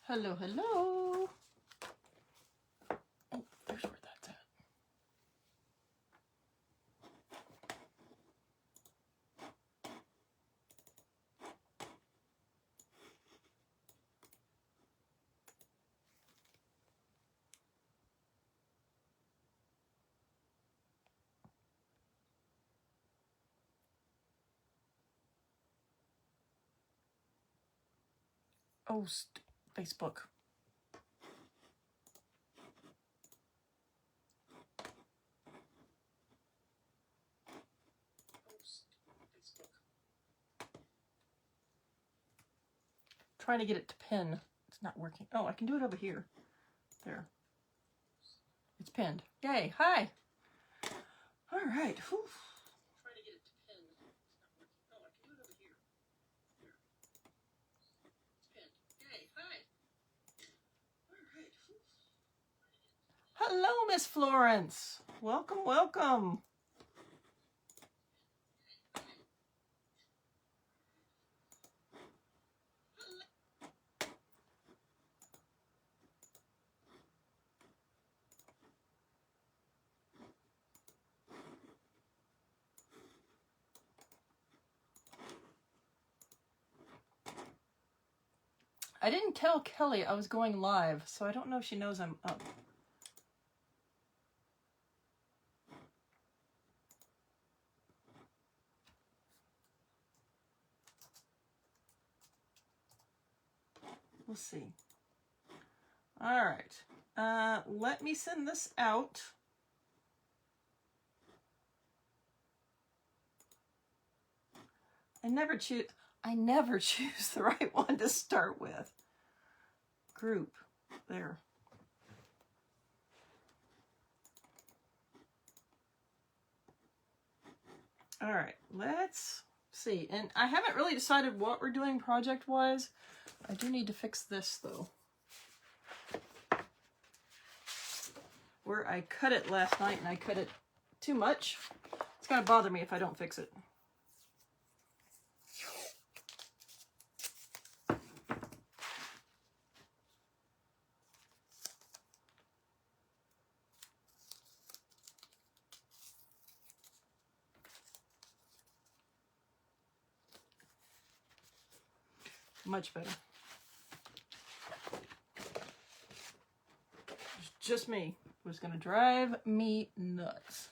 Hello, hello. Oh, there's where that's at. Oh, Facebook. Trying to get it to pin. It's not working. Oh, I can do it over here. There. It's pinned. Yay. Hi. All right. Whew. Trying to get it to pin. It's not working. Oh, I can do it over here. There. It's pinned. Yay. Hi. All right. Whew. Hello, Miss Florence. Welcome, welcome. I didn't tell Kelly I was going live, so I don't know if she knows I'm up. We'll see. All right. Let me send this out. I never choose the right one to start with. Group. There. All right, let's see. And I haven't really decided what we're doing project-wise. I do need to fix this, though. Where I cut it last night and I cut it too much. It's going to bother me if I don't fix it. Much better. It's just me. It was going to drive me nuts.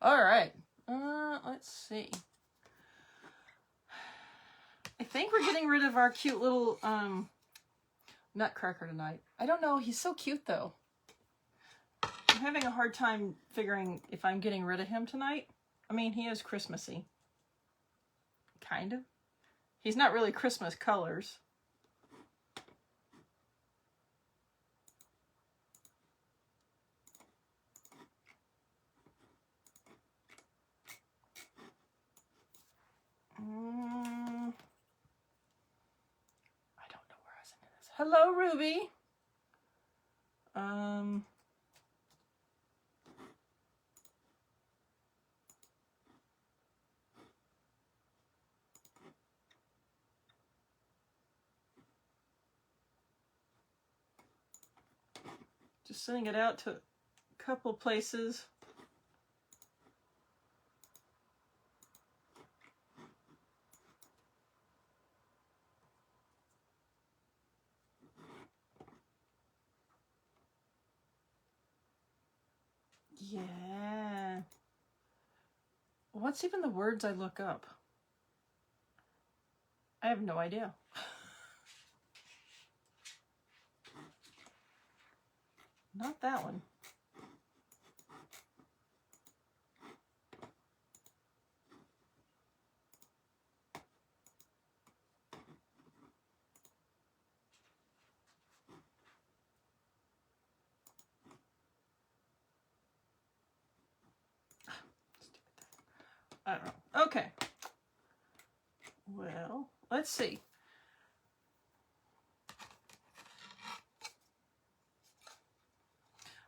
All right. Let's see. I think we're getting rid of our cute little nutcracker tonight. I don't know. He's so cute, though. I'm having a hard time figuring if I'm getting rid of him tonight. I mean, he is Christmassy. Kind of. He's not really Christmas colors. I don't know where I was into this. Hello, Ruby. Just sending it out to a couple places. Yeah. What's even the words I look up? I have no idea. Not that one. I don't know. Okay. Well, let's see.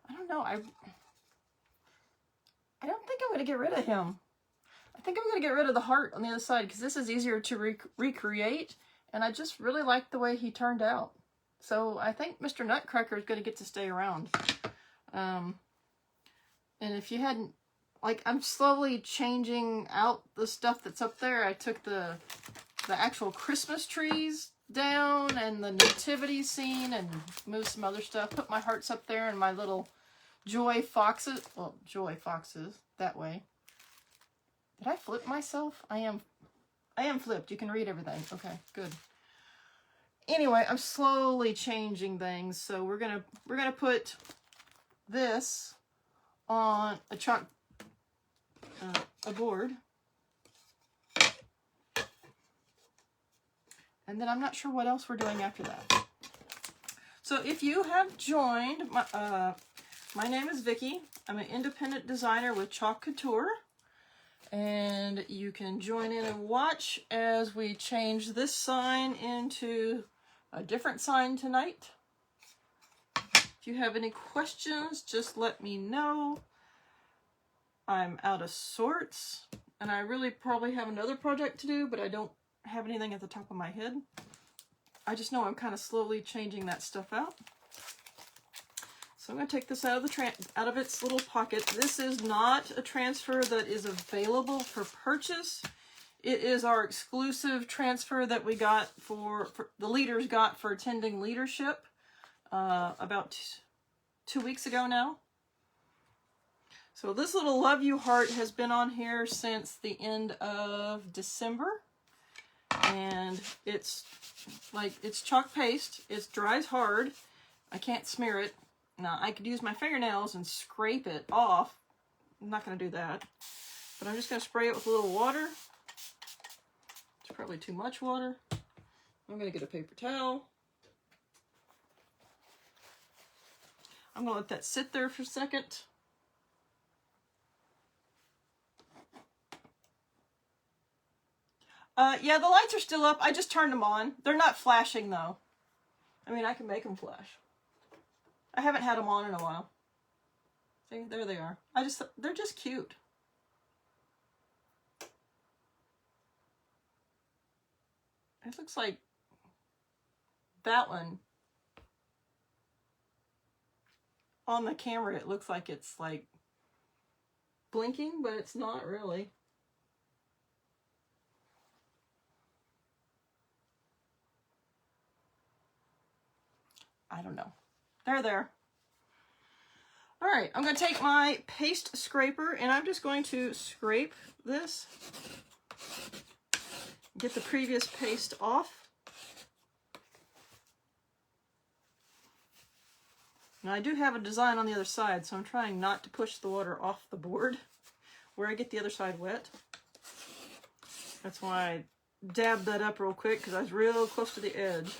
I don't know. I don't think I'm going to get rid of him. I think I'm going to get rid of the heart on the other side because this is easier to recreate. And I just really like the way he turned out. So I think Mr. Nutcracker is going to get to stay around. And if you hadn't, like, I'm slowly changing out the stuff that's up there. I took the actual Christmas trees down and the nativity scene and moved some other stuff. Put my hearts up there and my little joy foxes. Well, joy foxes that way. Did I flip myself? I am flipped. You can read everything. Okay, good. Anyway, I'm slowly changing things. So we're gonna put this on a chalk a board. And then I'm not sure what else we're doing after that. So if you have joined, my name is Vicki. I'm an independent designer with Couture. And you can join in and watch as we change this sign into a different sign tonight. If you have any questions, just let me know. I'm out of sorts, and I really probably have another project to do, but I don't have anything at the top of my head. I just know I'm kind of slowly changing that stuff out. So I'm going to take this out of its little pocket. This is not a transfer that is available for purchase. It is our exclusive transfer that we got for the leaders got for attending leadership about 2 weeks ago now. So this little love you heart has been on here since the end of December. And it's chalk paste. It dries hard. I can't smear it. Now, I could use my fingernails and scrape it off. I'm not going to do that. But I'm just going to spray it with a little water. It's probably too much water. I'm going to get a paper towel. I'm going to let that sit there for a second. Yeah, the lights are still up. I just turned them on. They're not flashing, though. I mean, I can make them flash. I haven't had them on in a while. See, there they are. They're just cute. It looks like that one. On the camera, it looks like it's like blinking, but it's not really. I don't know. They're there. All right, I'm going to take my paste scraper and I'm just going to scrape this. Get the previous paste off. Now I do have a design on the other side, so I'm trying not to push the water off the board where I get the other side wet. That's why I dabbed that up real quick, because I was real close to the edge.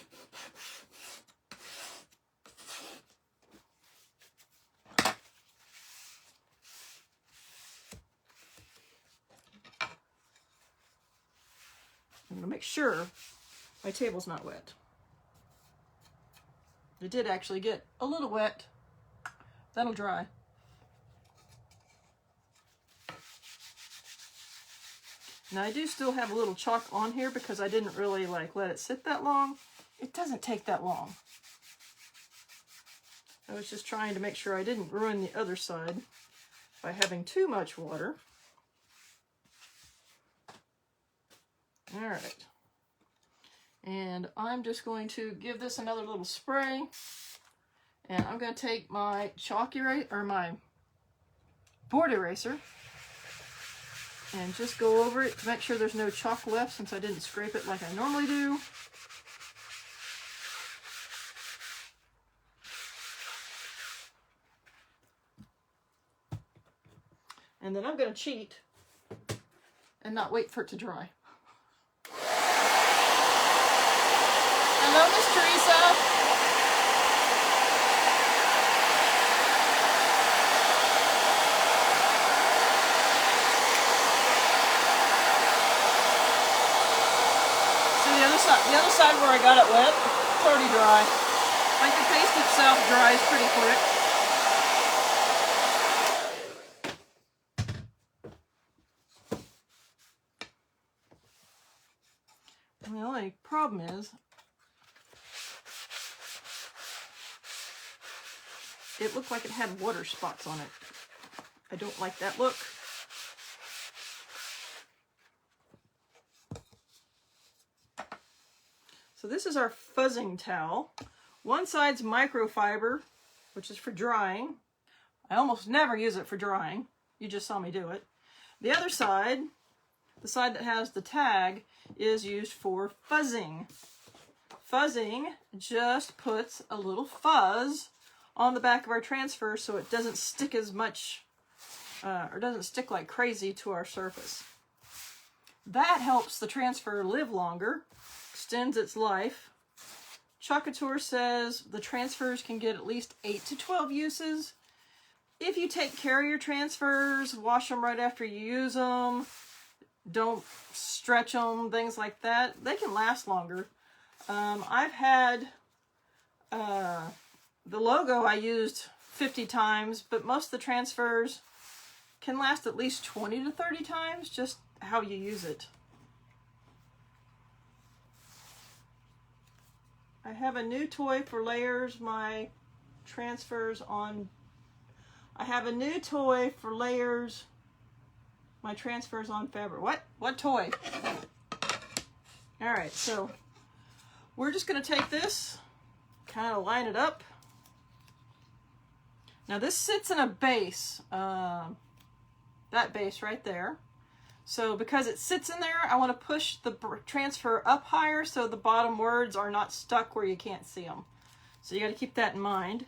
I'm going to make sure my table's not wet. It did actually get a little wet. That'll dry. Now I do still have a little chalk on here because I didn't really let it sit that long. It doesn't take that long. I was just trying to make sure I didn't ruin the other side by having too much water. All right. And I'm just going to give this another little spray. And I'm going to take my chalk eraser, or my board eraser, and just go over it to make sure there's no chalk left, since I didn't scrape it like I normally do. And then I'm going to cheat and not wait for it to dry. Hello, Miss Teresa. The other side where I got it wet, it's already dry. Like the paste itself dries pretty quick. And the only problem is it looked like it had water spots on it. I don't like that look. So this is our fuzzing towel. One side's microfiber, which is for drying. I almost never use it for drying. You just saw me do it. The other side, the side that has the tag, is used for fuzzing. Fuzzing just puts a little fuzz on the back of our transfer so it doesn't stick as much, or doesn't stick like crazy to our surface. That helps the transfer live longer, extends its life. Couture says the transfers can get at least 8 to 12 uses. If you take care of your transfers, wash them right after you use them, don't stretch them, things like that, they can last longer. I've had the logo I used 50 times, but most of the transfers can last at least 20 to 30 times, just how you use it. I have a new toy for layers my transfers on. I have a new toy for layers my transfers on fabric. What toy? All right, so we're just going to take this, kind of line it up. Now this sits in a base, that base right there. So because it sits in there, I want to push the transfer up higher so the bottom words are not stuck where you can't see them. So you got to keep that in mind.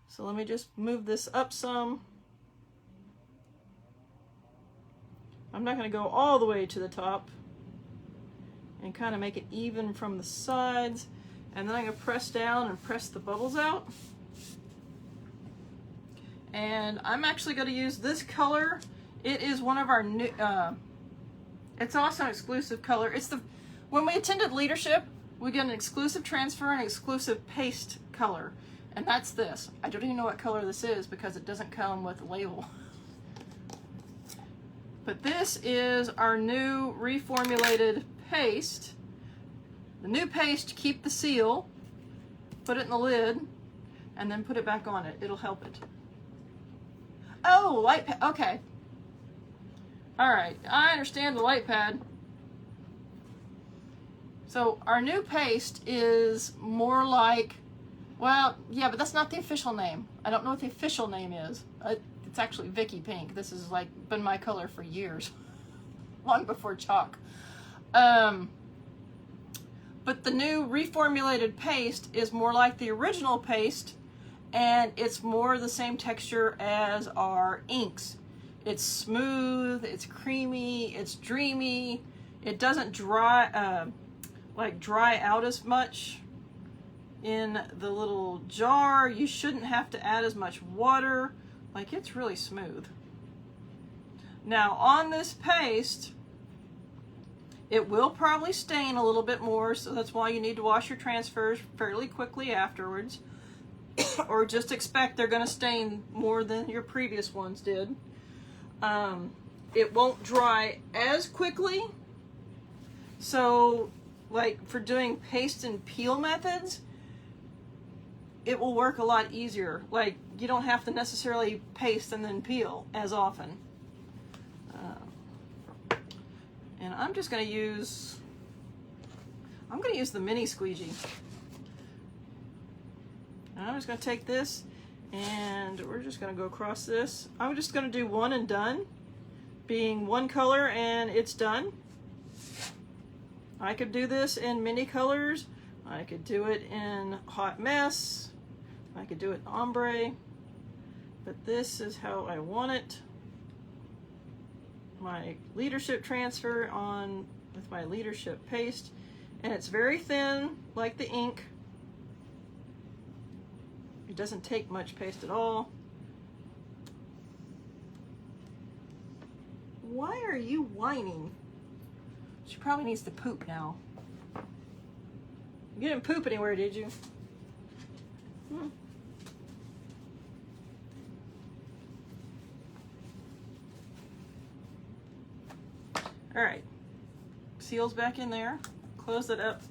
So let me just move this up some. I'm not going to go all the way to the top, and kind of make it even from the sides. And then I'm going to press down and press the bubbles out. And I'm actually going to use this color. It is one of our new, it's also an exclusive color. It's the, when we attended leadership, we get an exclusive transfer and exclusive paste color. And that's this. I don't even know what color this is because it doesn't come with a label. But this is our new reformulated paste. The new paste, keep the seal, put it in the lid, and then put it back on it. It'll help it. Oh, light pad. Okay. All right, I understand the light pad. So our new paste is more like, well, yeah, but that's not the official name. I don't know what the official name is. It's actually Vicky Pink. This has like been my color for years, long before chalk. But the new reformulated paste is more like the original paste, and it's more the same texture as our inks. It's smooth, it's creamy, it's dreamy. It doesn't dry out as much in the little jar. You shouldn't have to add as much water. Like, it's really smooth. Now on this paste, it will probably stain a little bit more, so that's why you need to wash your transfers fairly quickly afterwards. Or just expect they're going to stain more than your previous ones did. It won't dry as quickly. So, like for doing paste and peel methods, it will work a lot easier. Like, you don't have to necessarily paste and then peel as often. And I'm just going to use, the mini squeegee. And I'm just going to take this and we're just going to go across this. I'm just going to do one and done, being one color and it's done. I could do this in many colors. I could do it in hot mess. I could do it ombre. But this is how I want it. My leadership transfer on with my leadership paste. And it's very thin, like the ink. It doesn't take much paste at all. Why are you whining? She probably needs to poop now. You didn't poop anywhere, did you? All right, seals back in there, close it up.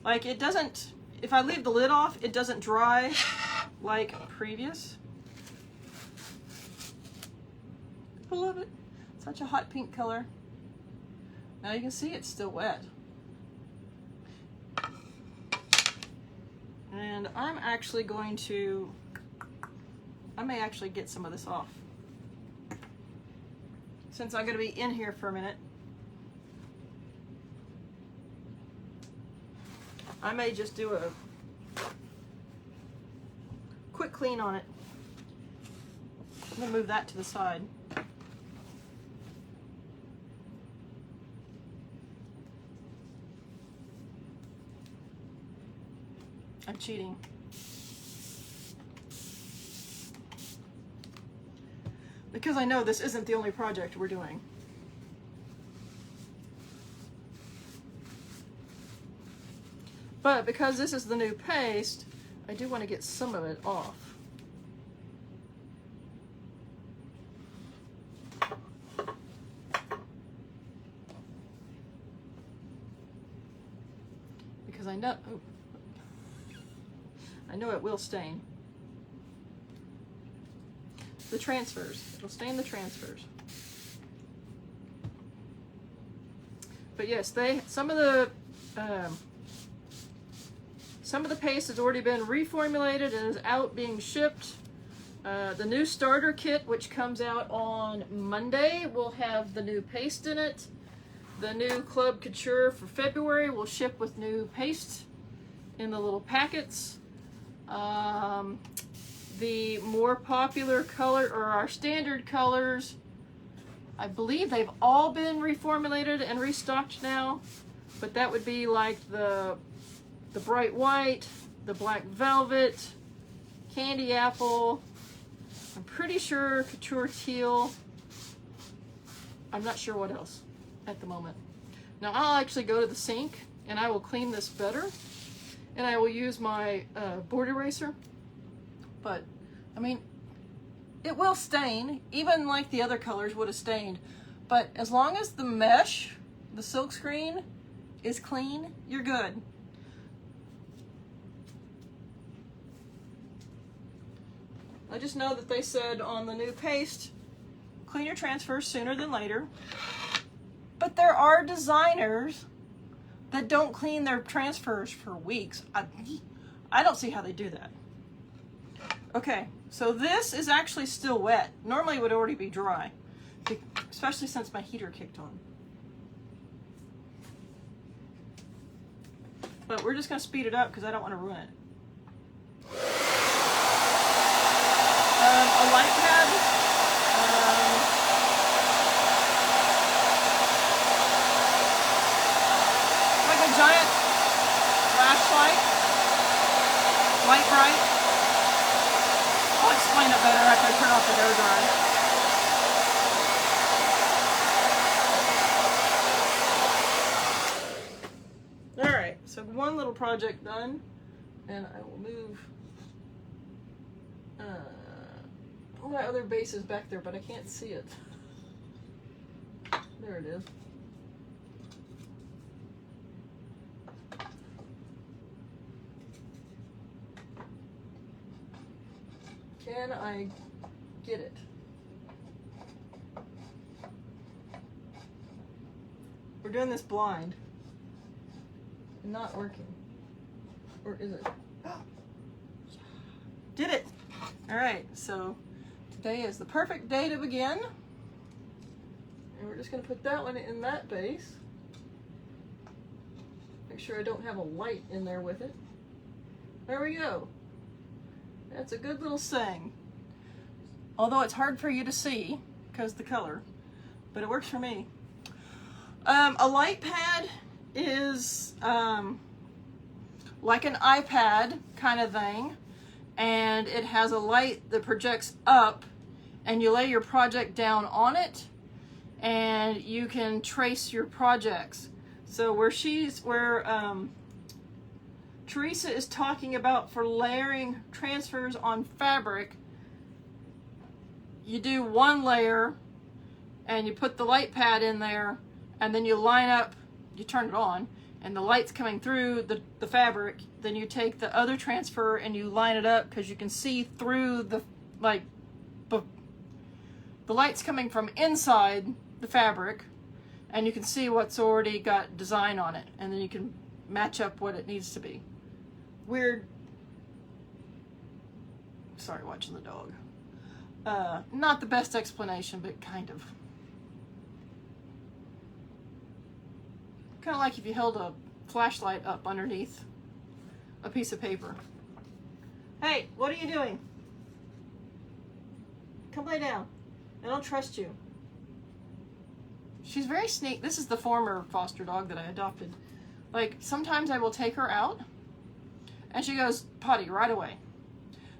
Like, it doesn't, if I leave the lid off, it doesn't dry like previous. love it. Such a hot pink color. Now you can see it's still wet. And I'm actually going to, I may actually get some of this off. Since I'm going to be in here for a minute, I may just do a quick clean on it. I'm going to move that to the side. I'm cheating. Because I know this isn't the only project we're doing. But because this is the new paste, I do want to get some of it off. Because I know, oh, I know it will stain. The transfers. It'll stain the transfers. But yes, some of the paste has already been reformulated and is out being shipped. The new starter kit, which comes out on Monday, will have the new paste in it. The new Club Couture for February will ship with new paste in the little packets. The more popular color, or our standard colors, I believe they've all been reformulated and restocked now, but that would be like the bright white, the black velvet, candy apple, I'm pretty sure Couture teal. I'm not sure what else at the moment. Now I'll actually go to the sink and I will clean this better, and I will use my board eraser. But I mean, it will stain, even like the other colors would have stained. But as long as the mesh, the silk screen, is clean, you're good. I just know that they said on the new paste, clean your transfers sooner than later. But there are designers that don't clean their transfers for weeks. I don't see how they do that. Okay, so this is actually still wet. Normally it would already be dry, especially since my heater kicked on. But we're just going to speed it up because I don't want to ruin it. A light pad. Like a giant flashlight. Light bright. I'll explain it better after I turn off the hair dryer. Alright, so one little project done, and I will move my other base is back there, but I can't see it. There it is. Can I get it? We're doing this blind. Not working. Or is it? Did it! Alright, so today is the perfect day to begin. And we're just going to put that one in that base. Make sure I don't have a light in there with it. There we go. That's a good little saying. Although it's hard for you to see because of the color, but it works for me. A light pad is like an iPad kind of thing, and it has a light that projects up, and you lay your project down on it and you can trace your projects. So where Teresa is talking about for layering transfers on fabric, you do one layer and you put the light pad in there, and then you line up, you turn it on, and the light's coming through the fabric. Then you take the other transfer and you line it up because you can see through the, like, the light's coming from inside the fabric, and you can see what's already got design on it, and then you can match up what it needs to be. Weird. Sorry, watching the dog. Not the best explanation, but kind of. Kind of like if you held a flashlight up underneath a piece of paper. Hey, what are you doing? Come lay down. I don't trust you. She's very sneaky. This is the former foster dog that I adopted. Like, sometimes I will take her out and she goes potty right away.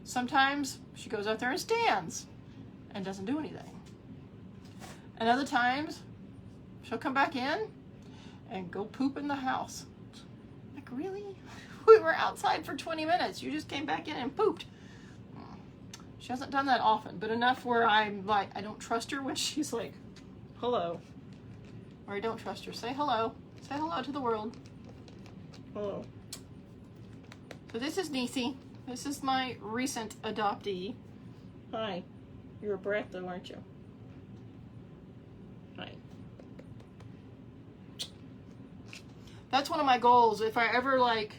Sometimes she goes out there and stands and doesn't do anything. And other times she'll come back in and go poop in the house. Like, really? We were outside for 20 minutes. You just came back in and pooped. She hasn't done that often, but enough where I'm like, I don't trust her when she's like, hello. Or I don't trust her. Say hello. Say hello to the world. Hello. So this is Niecy. This is my recent adoptee. Hi. You're a brat though, aren't you? Hi. That's one of my goals. If I ever like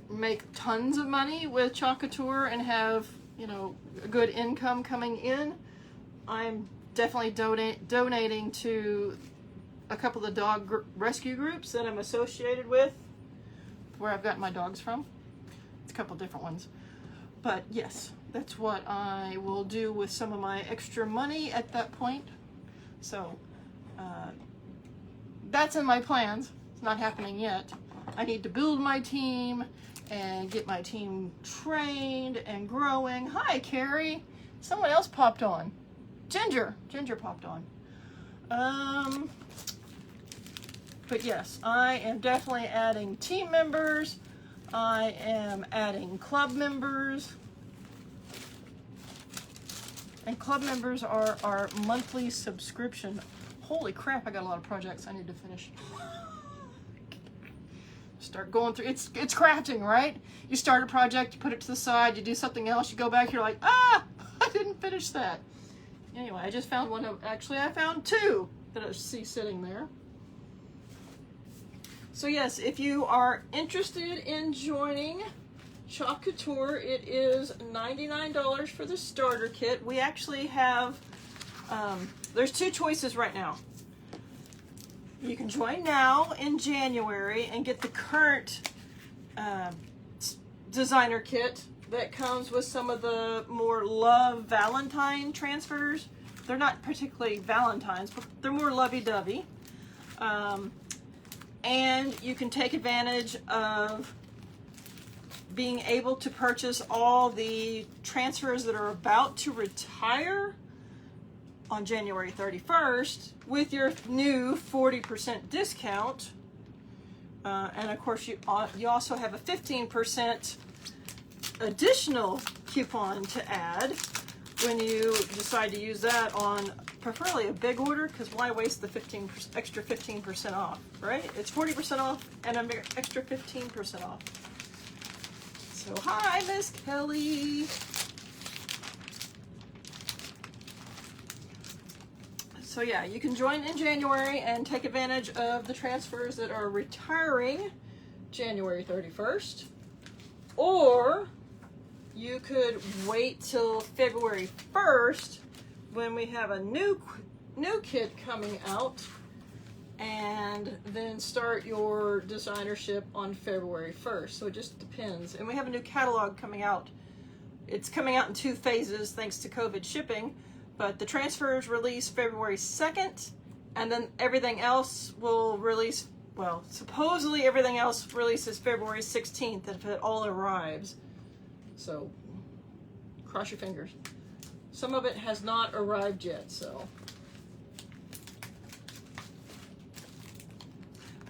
make tons of money with Couture and have, you know, a good income coming in, I'm definitely donating to a couple of dog rescue groups that I'm associated with, where I've gotten my dogs from. It's a couple different ones. But yes, that's what I will do with some of my extra money at that point. So that's in my plans. It's not happening yet. I need to build my team and get my team trained and growing. Hi, Carrie. Someone else popped on. Ginger popped on. But yes, I am definitely adding team members. I am adding club members. And club members are our monthly subscription. Holy crap, I got a lot of projects I need to finish. Start going through, it's crafting, right? You start a project, you put it to the side, you do something else, you go back, you're like, ah, I didn't finish that. Anyway, I just found one of, actually I found two that I see sitting there. So yes, if you are interested in joining Couture, it is $99 for the starter kit. We actually have, there's two choices right now. You can join now in January and get the current designer kit that comes with some of the more Love Valentine transfers. They're not particularly Valentines, but they're more lovey-dovey. And you can take advantage of being able to purchase all the transfers that are about to retire on January 31st with your new 40% discount. And of course, you also have a 15% additional coupon to add when you decide to use that on preferably a big order, because why waste the extra 15% off, right? It's 40% off and an extra 15% off. So hi, Miss Kelly. So yeah, you can join in January and take advantage of the transfers that are retiring January 31st. Or you could wait till February 1st when we have a new kit coming out, and then start your designership on February 1st. So it just depends. And we have a new catalog coming out. It's coming out in 2 phases thanks to COVID shipping, but the transfers release February 2nd, and then everything else will release, well, supposedly everything else releases February 16th if it all arrives. So cross your fingers. Some of it has not arrived yet, so.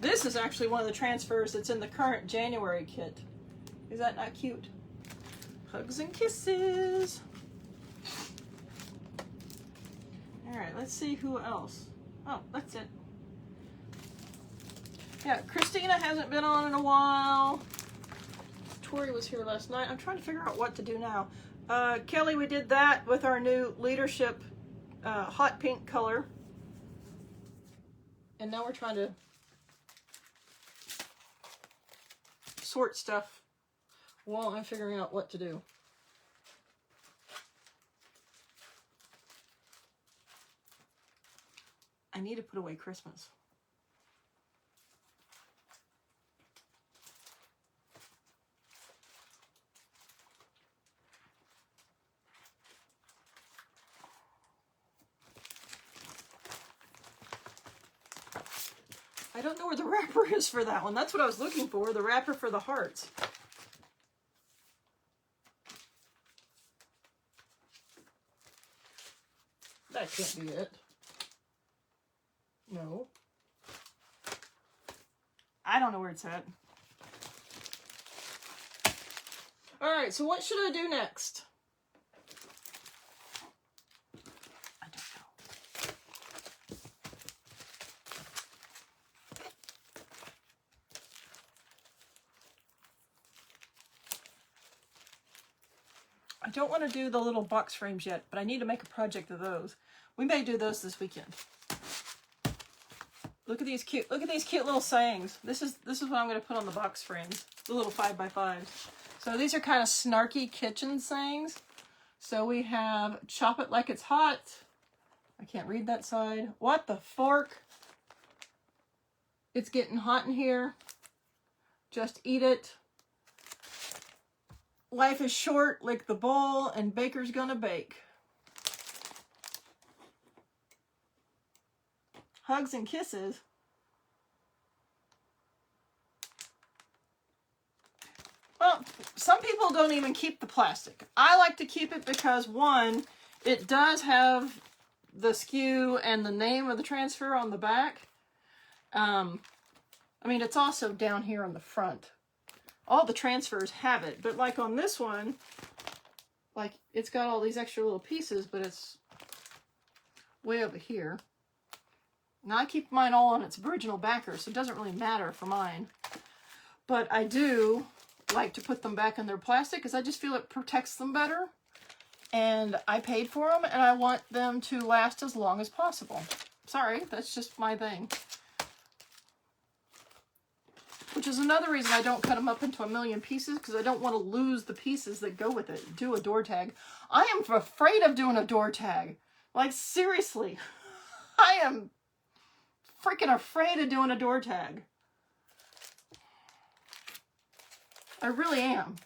This is actually one of the transfers that's in the current January kit. Is that not cute? Hugs and kisses. All right, let's see who else. Oh, that's it. Yeah, Christina hasn't been on in a while. Tori was here last night. I'm trying to figure out what to do now. Kelly, we did that with our new leadership hot pink color. And now we're trying to sort stuff while I'm figuring out what to do. I need to put away Christmas. I don't know where the wrapper is for that one. That's what I was looking for, the wrapper for the hearts. That can't be it. No. I don't know where it's at. All right, so what should I do next? I don't know. I don't want to do the little box frames yet, but I need to make a project of those. We may do those this weekend. Look at these cute little sayings. This is what I'm going to put on the box frames, the little 5x5s. So these are kind of snarky kitchen sayings. So we have chop it like it's hot. I can't read that side. What the fork? It's getting hot in here. Just eat it. Life is short, lick the bowl, and baker's gonna bake. Hugs and kisses. Well, some people don't even keep the plastic. I like to keep it because, one, it does have the SKU and the name of the transfer on the back. I mean, it's also down here on the front. All the transfers have it, but like on this one, like it's got all these extra little pieces, but it's way over here. Now I keep mine all on its original backer, so it doesn't really matter for mine. But I do like to put them back in their plastic because I just feel it protects them better. And I paid for them, and I want them to last as long as possible. Sorry, that's just my thing. Which is another reason I don't cut them up into a million pieces, because I don't want to lose the pieces that go with it. Do a door tag. I am afraid of doing a door tag. Like, seriously. I am freaking afraid of doing a door tag. I really am.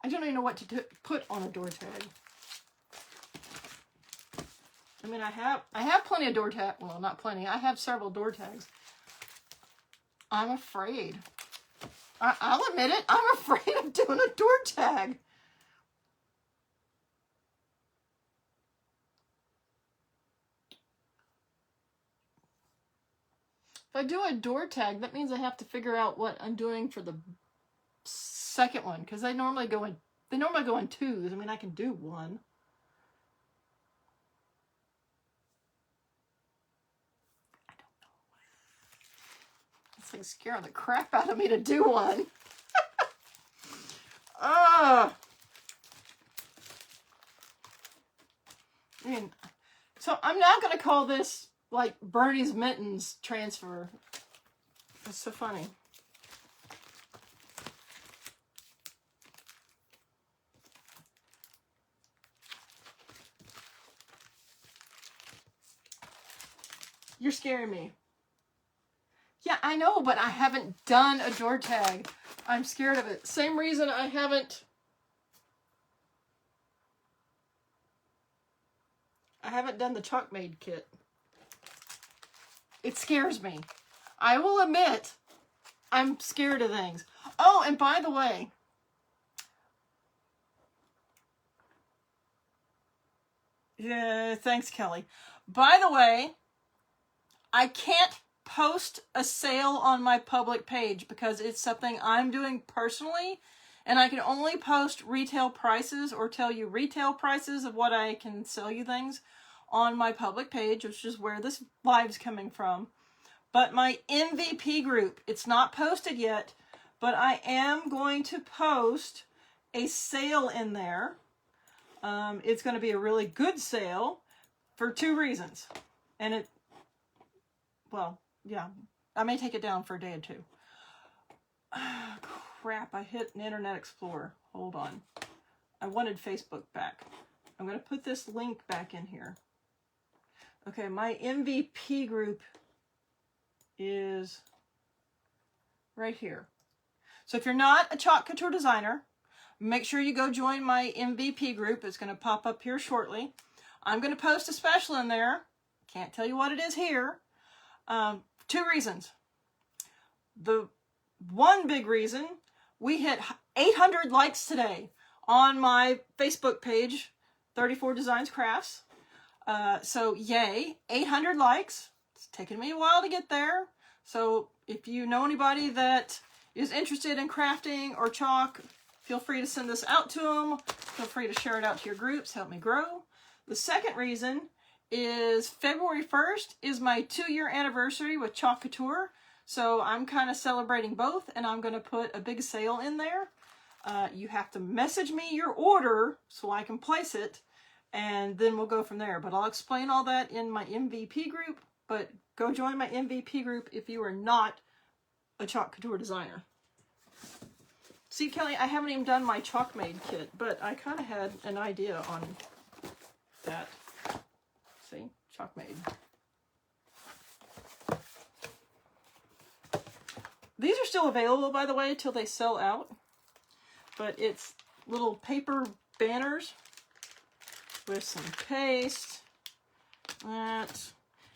I don't even know what to put on a door tag. I mean, I have plenty of door tag. Well, not plenty. I have several door tags. I'm afraid. I'll admit it. I'm afraid of doing a door tag. If I do a door tag, that means I have to figure out what I'm doing for the second one, because they normally go in twos. I mean, I can do one. It's like scaring the crap out of me to do one. I mean, so I'm now going to call this like Bernie's Mittens transfer. It's so funny. You're scaring me. Yeah, I know, but I haven't done a door tag. I'm scared of it. Same reason I haven't done the Chalk Made kit. It scares me. I will admit, I'm scared of things. Oh, and by the way, yeah, thanks, Kelly. By the way, I can't post a sale on my public page because it's something I'm doing personally, and I can only post retail prices or tell you retail prices of what I can sell you things on my public page, which is where this live's coming from. But my MVP group, it's not posted yet, but I am going to post a sale in there. It's going to be a really good sale for 2 reasons. And well, yeah, I may take it down for a day or 2. Crap, I hit an Internet Explorer. Hold on. I wanted Facebook back. I'm going to put this link back in here. Okay, my MVP group is right here. So if you're not a Chalk Couture designer, make sure you go join my MVP group. It's going to pop up here shortly. I'm going to post a special in there. Can't tell you what it is here. 2 reasons. The one big reason, we hit 800 likes today on my Facebook page, 34 Designs Crafts. So yay, 800 likes. It's taken me a while to get there. So if you know anybody that is interested in crafting or chalk, feel free to send this out to them. Feel free to share it out to your groups. Help me grow. The second reason is February 1st is my 2-year anniversary with Chalk Couture. So I'm kind of celebrating both, and I'm going to put a big sale in there. You have to message me your order so I can place it, and then we'll go from there. But I'll explain all that in my MVP group. But go join my MVP group if you are not a Chalk Couture designer. See, Kelly, I haven't even done my chalk made kit, but I kind of had an idea on that. See, chalk made. These are still available, by the way, till they sell out. But it's little paper banners with some paste.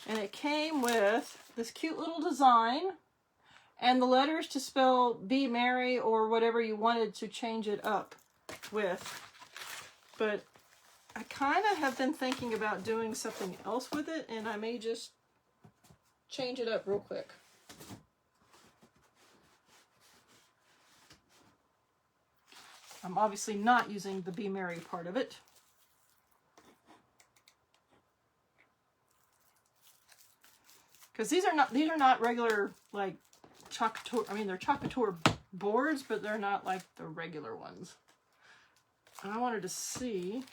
And it came with this cute little design and the letters to spell Be Merry or whatever you wanted to change it up with. But I kind of have been thinking about doing something else with it, and I may just change it up real quick. I'm obviously not using the Be Merry part of it. Because these are not regular, like, Chalk Couture. I mean, they're Chalk Couture boards, but they're not like the regular ones. And I wanted to see.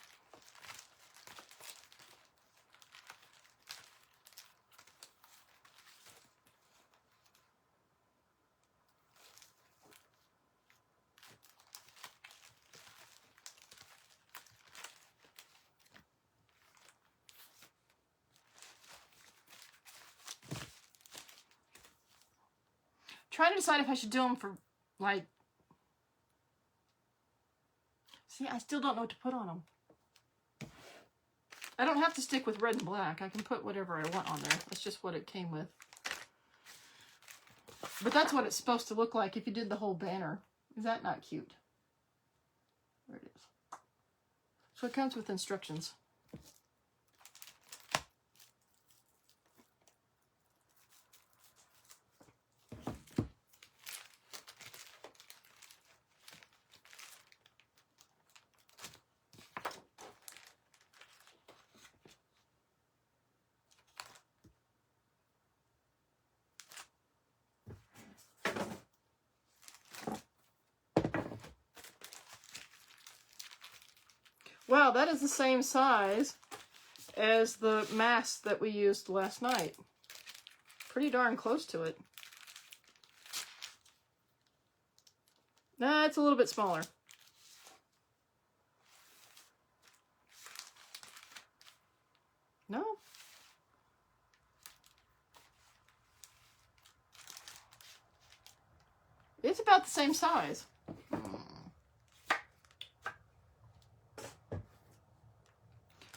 Trying to decide if I should do them for, like, see, I still don't know what to put on them. I don't have to stick with red and black. I can put whatever I want on there. That's just what it came with. But that's what it's supposed to look like if you did the whole banner. Is that not cute? There it is. So it comes with instructions. Wow, that is the same size as the mask that we used last night. Pretty darn close to it. Nah, it's a little bit smaller. No? It's about the same size.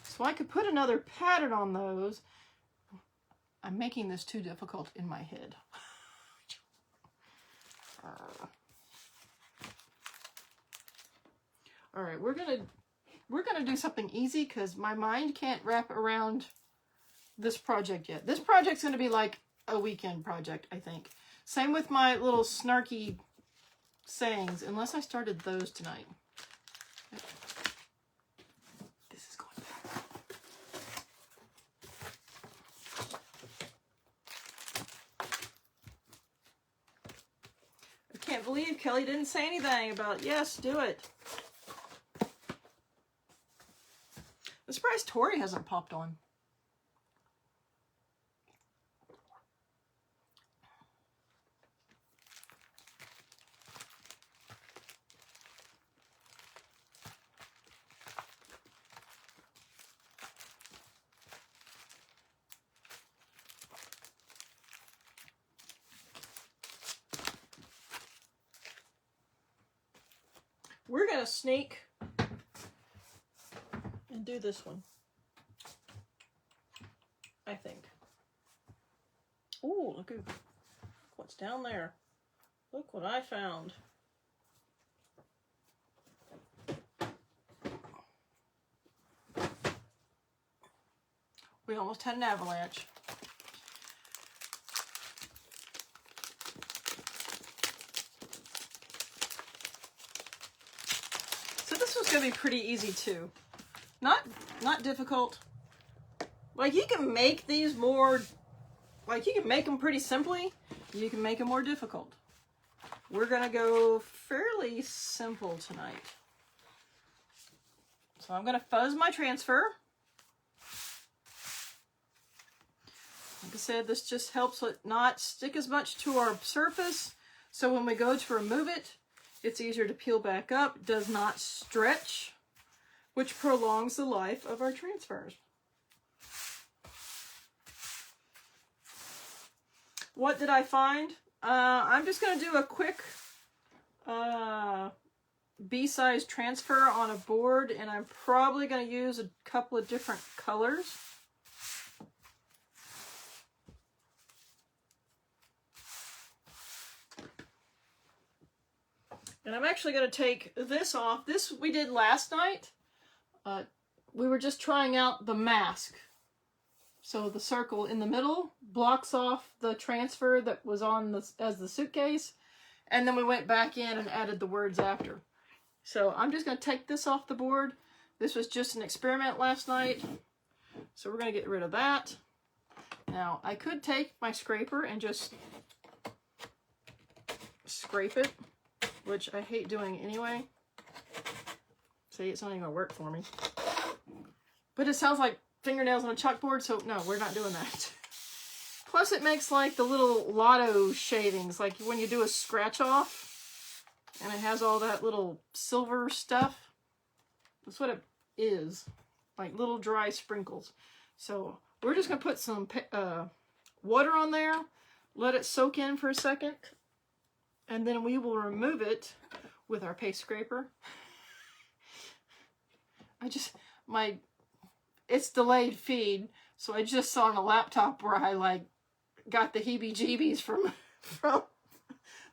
So I could put another pattern on those. I'm making this too difficult in my head. All right, we're gonna do something easy because my mind can't wrap around this project yet. This project's gonna be like a weekend project, I think. Same with my little snarky sayings, unless I started those tonight. believe Kelly didn't say anything about, yes, do it. I'm surprised Tori hasn't popped on. We're going to sneak and do this one, I think. Ooh, look what's down there. Look what I found. We almost had an avalanche. So this was going to be pretty easy too. Not difficult. Like, you can make these more, like, you can make them pretty simply. You can make them more difficult. We're going to go fairly simple tonight. So I'm going to fuzz my transfer. Like I said, this just helps it not stick as much to our surface. So when we go to remove it, it's easier to peel back up. It does not stretch, which prolongs the life of our transfers. What did I find? I'm just going to do a quick B-size transfer on a board, and I'm probably going to use a couple of different colors. And I'm actually going to take this off. This we did last night. We were just trying out the mask. So the circle in the middle blocks off the transfer that was on as the suitcase. And then we went back in and added the words after. So I'm just going to take this off the board. This was just an experiment last night. So we're going to get rid of that. Now, I could take my scraper and just scrape it, which I hate doing anyway. See, it's not even going to work for me. But it sounds like fingernails on a chalkboard, so no, we're not doing that. Plus it makes like the little lotto shavings, like when you do a scratch off, and it has all that little silver stuff. That's what it is, like little dry sprinkles. So we're just going to put some water on there, let it soak in for a second, and then we will remove it with our paste scraper. It's delayed feed, so I just saw on a laptop where I like got the heebie-jeebies from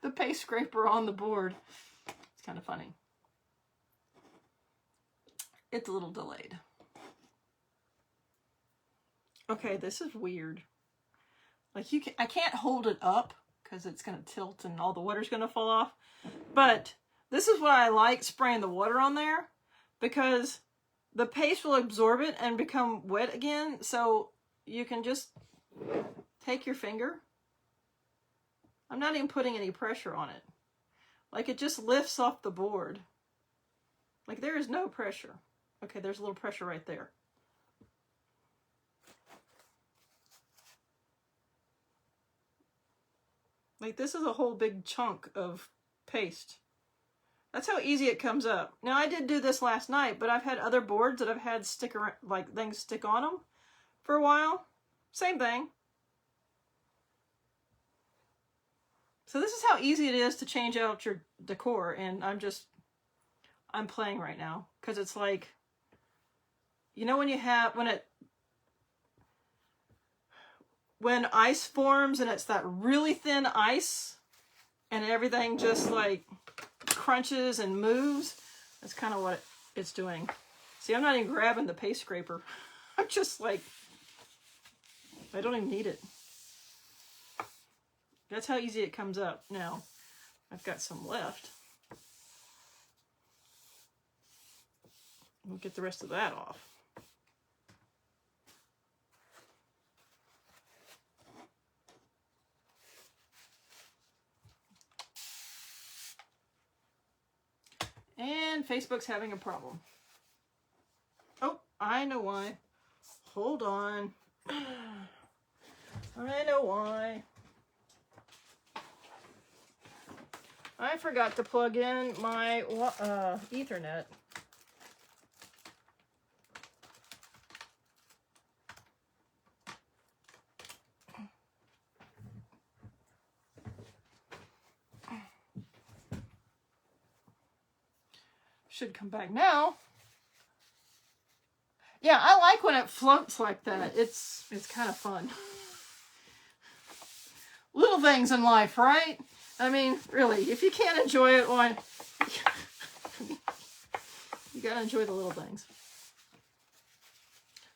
the paste scraper on the board. It's kind of funny. It's a little delayed. Okay, this is weird. Like I can't hold it up because it's going to tilt and all the water's going to fall off. But this is why I like spraying the water on there, because the paste will absorb it and become wet again, so you can just take your finger. I'm not even putting any pressure on it. Like, it just lifts off the board. Like, there is no pressure. Okay, there's a little pressure right there. Like, this is a whole big chunk of paste. That's how easy it comes up. Now, I did do this last night, but I've had other boards that I've had things stick on them for a while. Same thing. So this is how easy it is to change out your decor, and I'm playing right now, because it's like, you know, when ice forms and it's that really thin ice and everything just like crunches and moves, that's kind of what it's doing. See, I'm not even grabbing the paste scraper. I'm just like, I don't even need it. That's how easy it comes up. Now, I've got some left. We'll get the rest of that off. Facebook's having a problem. Oh, I know why. Hold on. I know why. I forgot to plug in my Ethernet. Should come back now. Yeah, I like when it floats like that. It's kind of fun. Little things in life, right? I mean, really, if you can't enjoy it, why? You gotta enjoy the little things.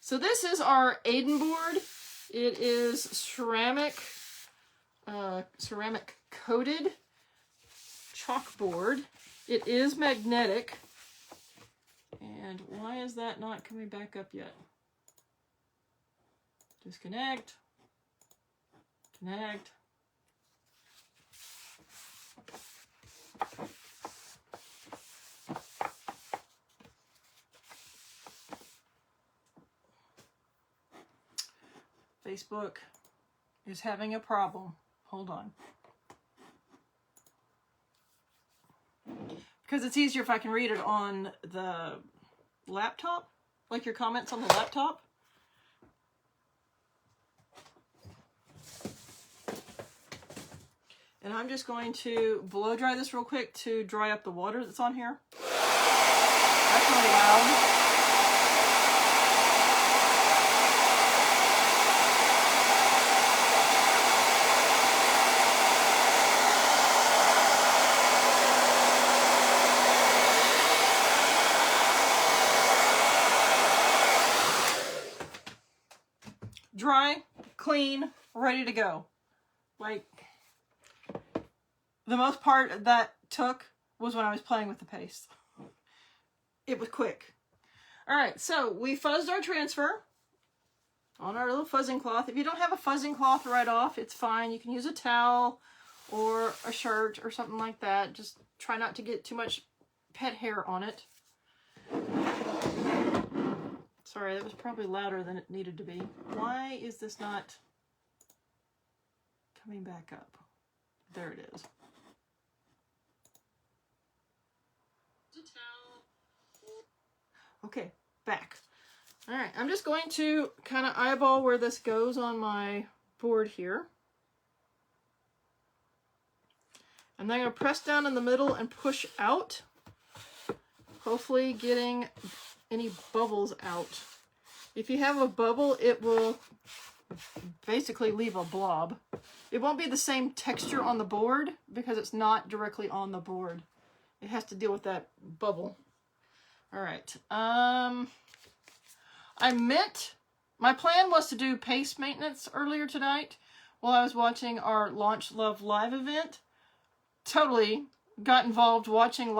So this is our Aiden board. It is ceramic coated chalkboard. It is magnetic. And why is that not coming back up yet? Disconnect. Connect. Facebook is having a problem. Hold on. Because it's easier if I can read it on the laptop, like your comments on the laptop. And I'm just going to blow dry this real quick to dry up the water that's on here. That's really loud. Dry, clean, ready to go. Like, the most part that took was when I was playing with the paste. It was quick. Alright, so we fuzzed our transfer on our little fuzzing cloth. If you don't have a fuzzing cloth right off, it's fine. You can use a towel or a shirt or something like that. Just try not to get too much pet hair on it. Sorry, that was probably louder than it needed to be. Why is this not coming back up? There it is. Okay, back. All right, I'm just going to kind of eyeball where this goes on my board here. And then I'm going to press down in the middle and push out, hopefully getting any bubbles out. If you have a bubble, it will basically leave a blob. It won't be the same texture on the board because it's not directly on the board. It has to deal with that bubble. All right. My plan was to do paste maintenance earlier tonight while I was watching our Launch Love Live event. Totally got involved watching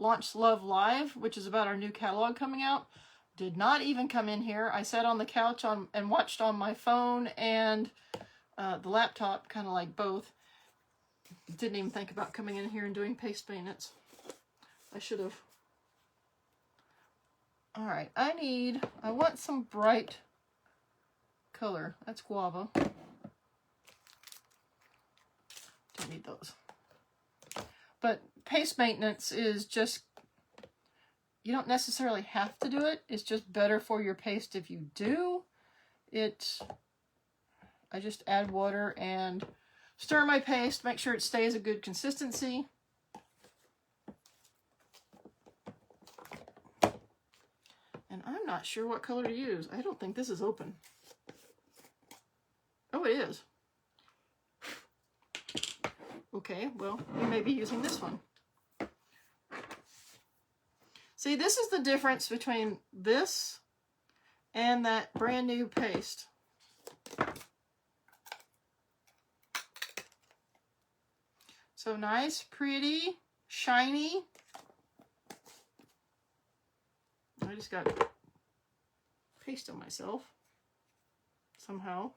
Launch Love Live, which is about our new catalog coming out. Did not even come in here. I sat on the couch and watched on my phone and the laptop, kind of like both. Didn't even think about coming in here and doing paste maintenance. I should have. All right, I want some bright color. That's guava. Don't need those. But paste maintenance is just, you don't necessarily have to do it. It's just better for your paste if you do. I just add water and stir my paste, make sure it stays a good consistency. And I'm not sure what color to use. I don't think this is open. Oh, it is. Okay, well, we may be using this one. See, this is the difference between this and that brand new paste. So nice, pretty, shiny. I just got paste on myself somehow.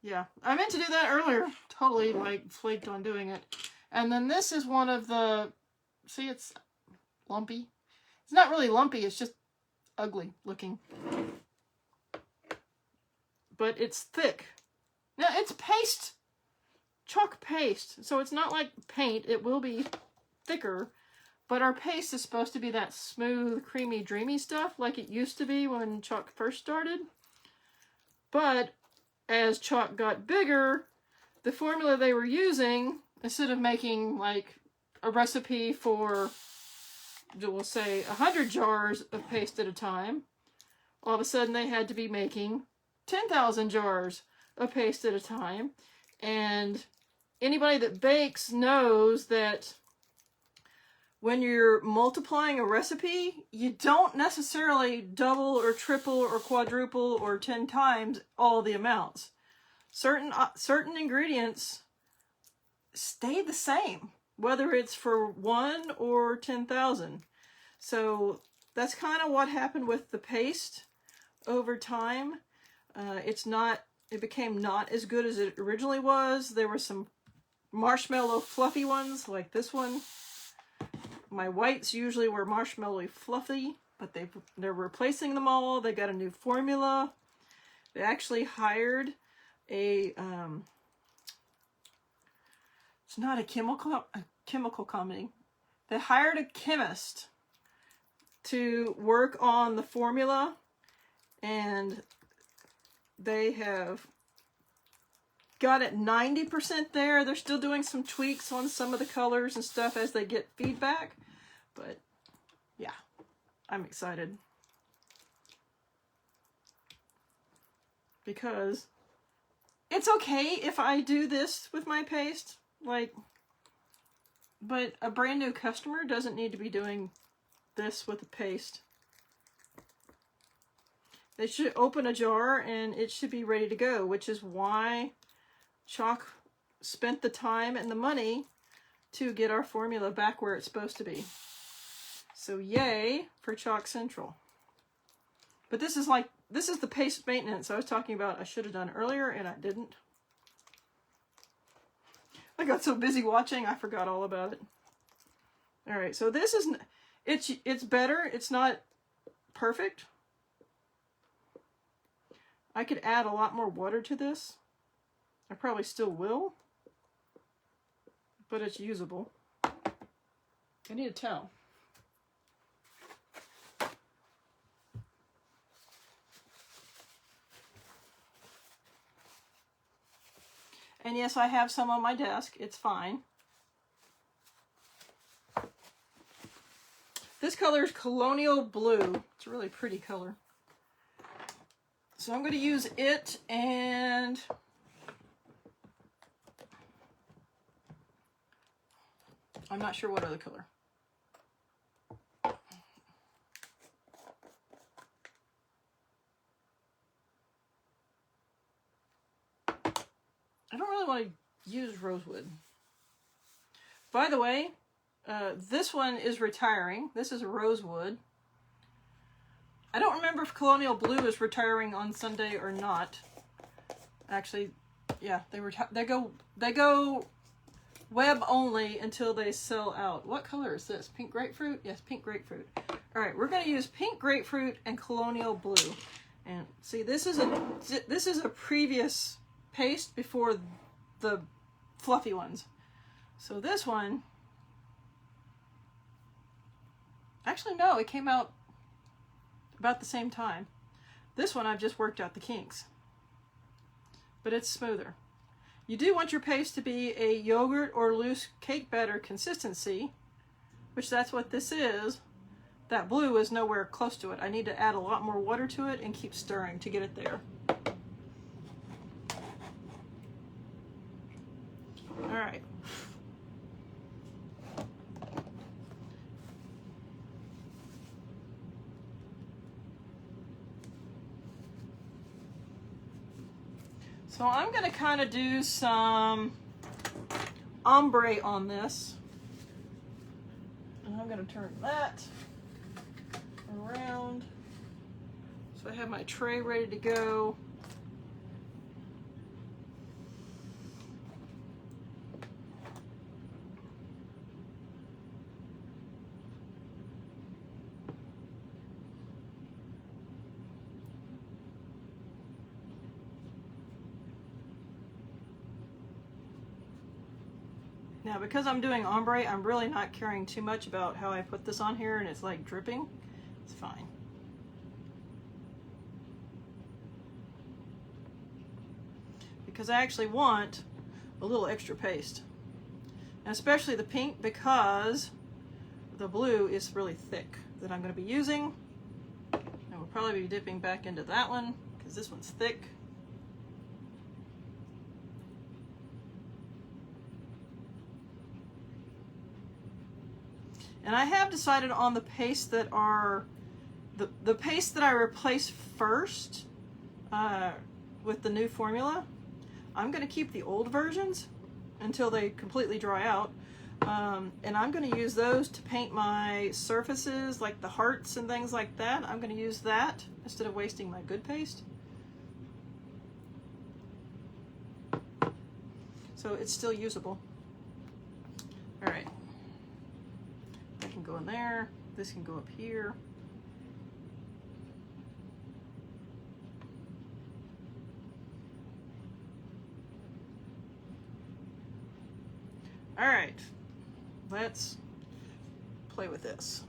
Yeah, I meant to do that earlier. totally like flaked on doing it. And then this is one of the, see, it's lumpy. It's not really lumpy, it's just ugly looking. But it's thick. Now it's paste, chalk paste. So it's not like paint, it will be thicker. But our paste is supposed to be that smooth, creamy, dreamy stuff like it used to be when chalk first started. But as chalk got bigger, the formula they were using, instead of making like a recipe for, we'll say, 100 jars of paste at a time, all of a sudden they had to be making 10,000 jars of paste at a time. And anybody that bakes knows that when you're multiplying a recipe, you don't necessarily double or triple or quadruple or 10 times all the amounts. Certain ingredients stay the same, whether it's for 1 or 10,000. So that's kind of what happened with the paste over time. It became not as good as it originally was. There were some marshmallow fluffy ones like this one. My whites usually were marshmallowy fluffy, but they're replacing them all. They got a new formula. They actually hired a, it's not a chemical company. They hired a chemist to work on the formula, and they have got it 90% there. They're still doing some tweaks on some of the colors and stuff as they get feedback. But yeah, I'm excited. Because it's okay if I do this with my paste, like, but a brand new customer doesn't need to be doing this with the paste. They should open a jar and it should be ready to go, which is why Chalk spent the time and the money to get our formula back where it's supposed to be. So yay for Chalk Central. But this is the paste maintenance I was talking about I should have done earlier and I didn't. I got so busy watching I forgot all about it. Alright, so this is, it's better. It's not perfect. I could add a lot more water to this. I probably still will, but it's usable. I need a towel. And yes, I have some on my desk. It's fine. This color is Colonial Blue. It's a really pretty color. So I'm going to use it and I'm not sure what other color. I don't really want to use rosewood. By the way, this one is retiring. This is a rosewood. I don't remember if Colonial Blue is retiring on Sunday or not. Actually, yeah, they go web only until they sell out. What color is this? Pink grapefruit? Yes, pink grapefruit. All right, we're going to use pink grapefruit and Colonial Blue. And see, this is a previous paste before the fluffy ones. So this one, actually no, it came out about the same time. This one I've just worked out the kinks, but it's smoother. You do want your paste to be a yogurt or loose cake batter consistency, which that's what this is. That blue is nowhere close to it. I need to add a lot more water to it and keep stirring to get it there. All right. So I'm going to kind of do some ombre on this. And I'm going to turn that around. So I have my tray ready to go. Now, because I'm doing ombre, I'm really not caring too much about how I put this on here and it's like dripping. It's fine. Because I actually want a little extra paste. And especially the pink, because the blue is really thick that I'm going to be using. And we'll probably be dipping back into that one because this one's thick. And I have decided on the pastes that are, the paste that I replace first with the new formula. I'm going to keep the old versions until they completely dry out. And I'm going to use those to paint my surfaces, like the hearts and things like that. I'm going to use that instead of wasting my good paste. So it's still usable. All right. That can go in there. This can go up here. All right, let's play with this.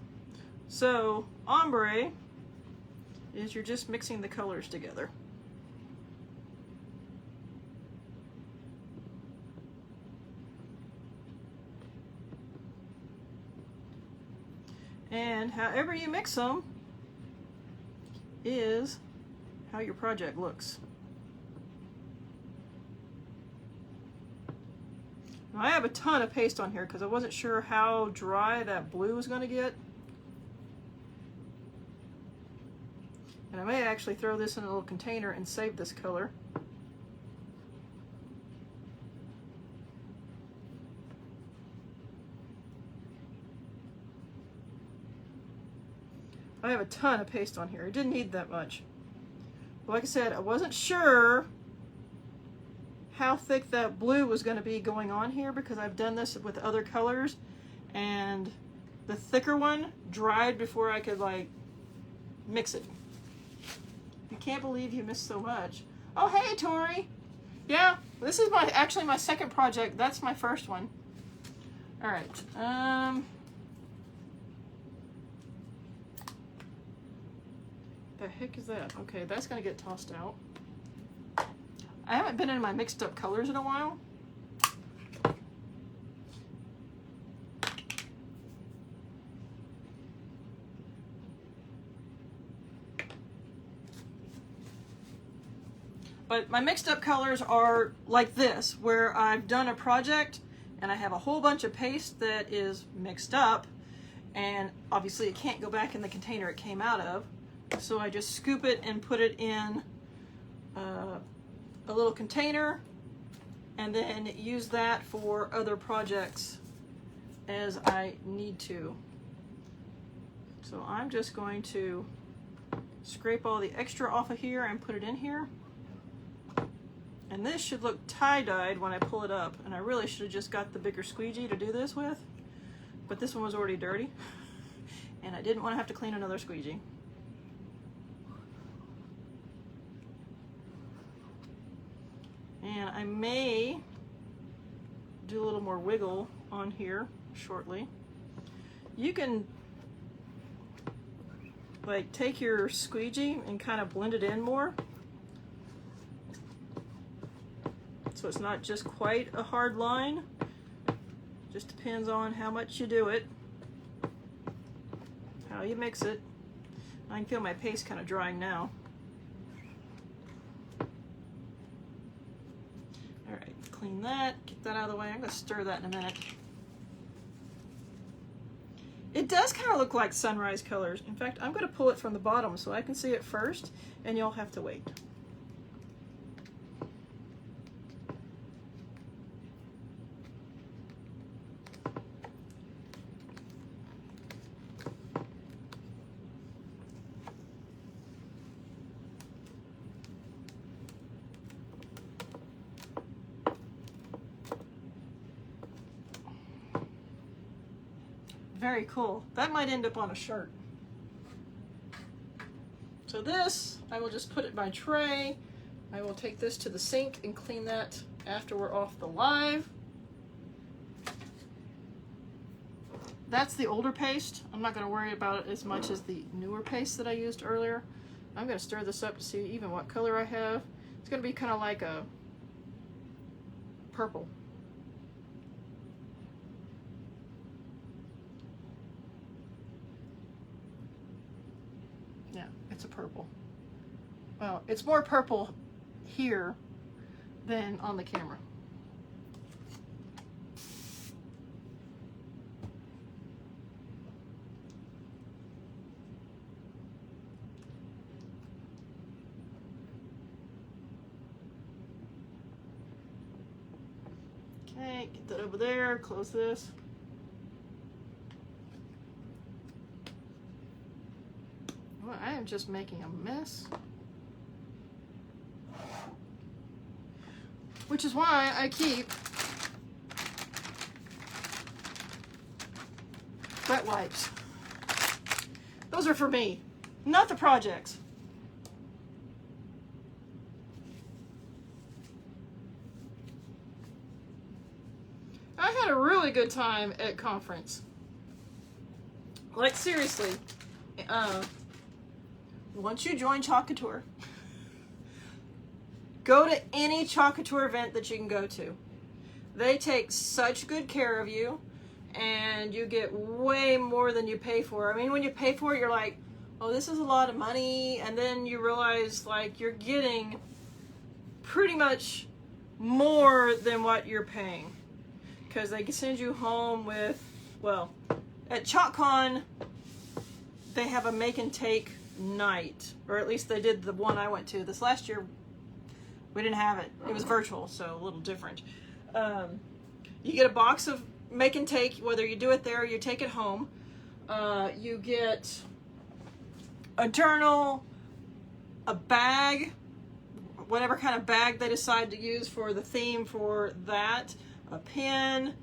So ombre is you're just mixing the colors together. And however you mix them is how your project looks. Now, I have a ton of paste on here because I wasn't sure how dry that blue was going to get. And I may actually throw this in a little container and save this color. I have a ton of paste on here. I didn't need that much. But like I said, I wasn't sure how thick that blue was going to be going on here because I've done this with other colors and the thicker one dried before I could like mix it. You can't believe you missed so much. Oh, hey, Tori. Yeah, this is actually my second project. That's my first one. All right. The heck is that? Okay, that's gonna get tossed out. I haven't been in my mixed up colors in a while. But my mixed up colors are like this, where I've done a project and I have a whole bunch of paste that is mixed up, and obviously it can't go back in the container it came out of. So I just scoop it and put it in a little container and then use that for other projects as I need to. So I'm just going to scrape all the extra off of here and put it in here. And this should look tie-dyed when I pull it up, and I really should have just got the bigger squeegee to do this with, but this one was already dirty and I didn't want to have to clean another squeegee. And I may do a little more wiggle on here shortly. You can like take your squeegee and kind of blend it in more, so it's not just quite a hard line. Just depends on how much you do it, how you mix it. I can feel my paste kind of drying now. All right, clean that, get that out of the way. I'm going to stir that in a minute. It does kind of look like sunrise colors. In fact, I'm going to pull it from the bottom so I can see it first, and you'll have to wait. Very cool. That might end up on a shirt. So this, I will just put it in my tray. I will take this to the sink and clean that after we're off the live. that's the older paste. I'm not going to worry about it as much as the newer paste that I used earlier. I'm going to stir this up to see even what color I have. It's going to be kind of like a purple. Yeah, it's a purple. Well, it's more purple here than on the camera. Okay, get that over there, close this. Well, I am just making a mess. Which is why I keep wet wipes. Those are for me, not the projects. I had a really good time at conference. Like seriously, once you join Couture, go to any Couture event that you can go to. They take such good care of you, and you get way more than you pay for. I mean, when you pay for it, you're like, oh, this is a lot of money, and then you realize like you're getting pretty much more than what you're paying, because they can send you home with, well, at ChocCon they have a make and take night, or at least they did the one I went to. This last year we didn't have it. It was virtual, so a little different. You get a box of make and take, whether you do it there or you take it home. You get a journal, a bag, whatever kind of bag they decide to use for the theme for that, a pen,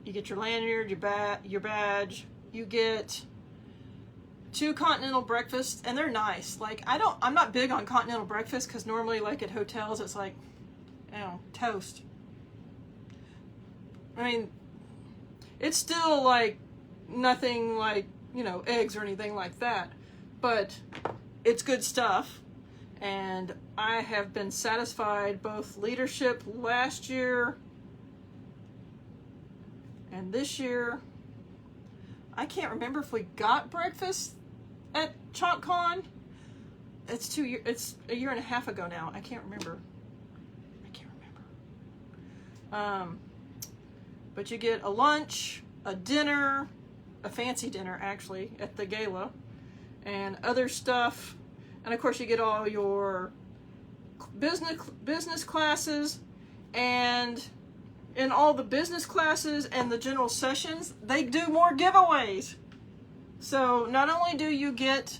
you get your lanyard, your badge, you get 2 continental breakfasts, and they're nice. Like, I'm not big on continental breakfast, because normally, like, at hotels, it's like, you know, toast. I mean, it's still, like, nothing like, you know, eggs or anything like that, but it's good stuff, and I have been satisfied. Both leadership last year and this year. I can't remember if we got breakfast at ChocCon. It's a year and a half ago now. I can't remember. But you get a lunch, a dinner, a fancy dinner actually at the gala, and other stuff. And of course you get all your business classes, and in all the business classes and the general sessions, they do more giveaways. So not only do you get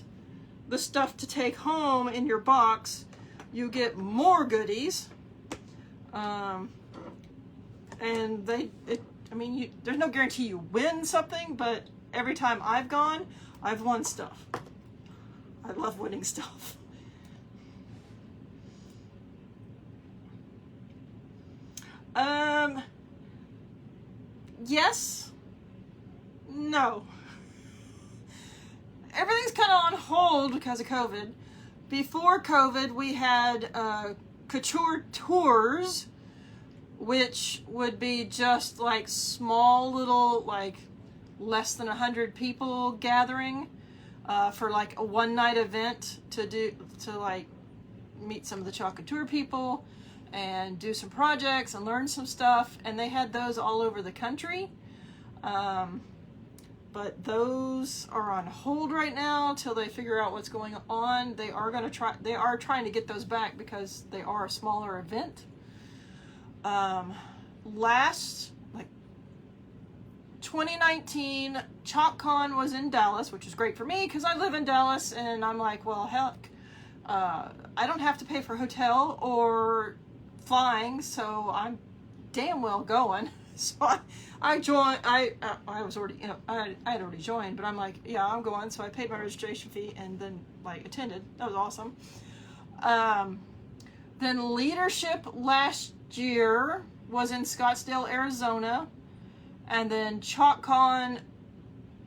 the stuff to take home in your box, you get more goodies. And there's no guarantee you win something, but every time I've gone, I've won stuff. I love winning stuff. Yes, no. Everything's kind of on hold because of COVID. Before COVID, we had Couture tours, which would be just like small little, like less than 100 people gathering for like a one-night event to like meet some of the Couture people and do some projects and learn some stuff. And they had those all over the country. But those are on hold right now till they figure out what's going on. They are trying to get those back because they are a smaller event. Last, like 2019, ChocCon was in Dallas, which is great for me because I live in Dallas, and I'm like, well, heck, I don't have to pay for hotel or flying, so I'm damn well going. So I joined. I was already, you know, I had already joined, but I'm like, yeah, I'm going. So I paid my registration fee and then like attended. That was awesome. Then leadership last year was in Scottsdale, Arizona, And then ChalkCon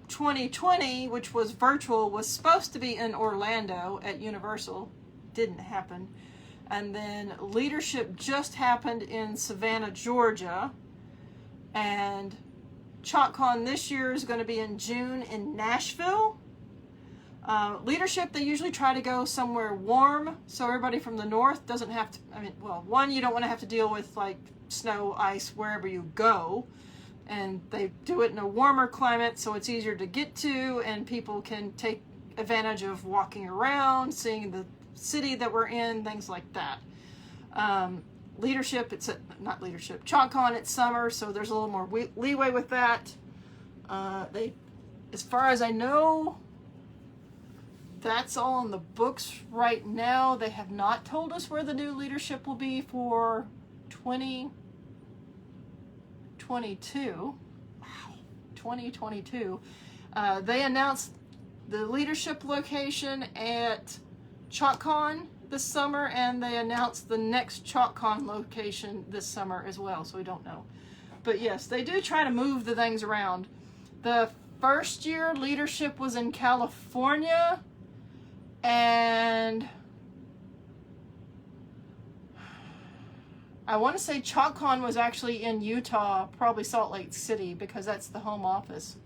2020, which was virtual, was supposed to be in Orlando at Universal. Didn't happen. And then Leadership just happened in Savannah, Georgia. And ChalkCon this year is going to be in June in Nashville. Leadership, they usually try to go somewhere warm, so everybody from the north doesn't have to, I mean, well, one, you don't want to have to deal with like snow, ice, wherever you go. And they do it in a warmer climate, so it's easier to get to, and people can take advantage of walking around, seeing the city that we're in, things like that. Leadership, not Leadership, ChalkCon, it's summer, so there's a little more leeway with that. As far as I know, that's all in the books right now. They have not told us where the new leadership will be for 2022. Wow, 2022. They announced the leadership location at ChalkCon this summer, and they announced the next ChalkCon location this summer as well, so we don't know. But yes, they do try to move the things around. The first year leadership was in California, and I want to say ChalkCon was actually in Utah, probably Salt Lake City, because that's the home office.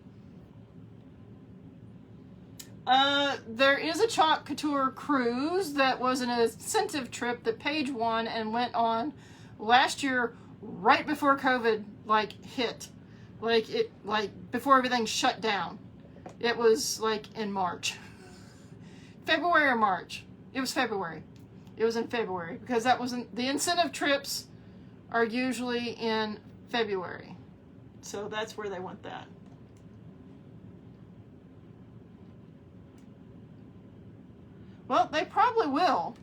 There is a Chalk Couture cruise that was an incentive trip that Paige won and went on last year, right before COVID hit, before everything shut down. It was in March, February or March. It was February. It was in February, because that wasn't, the incentive trips are usually in February, so that's where they went that. Well, they probably will.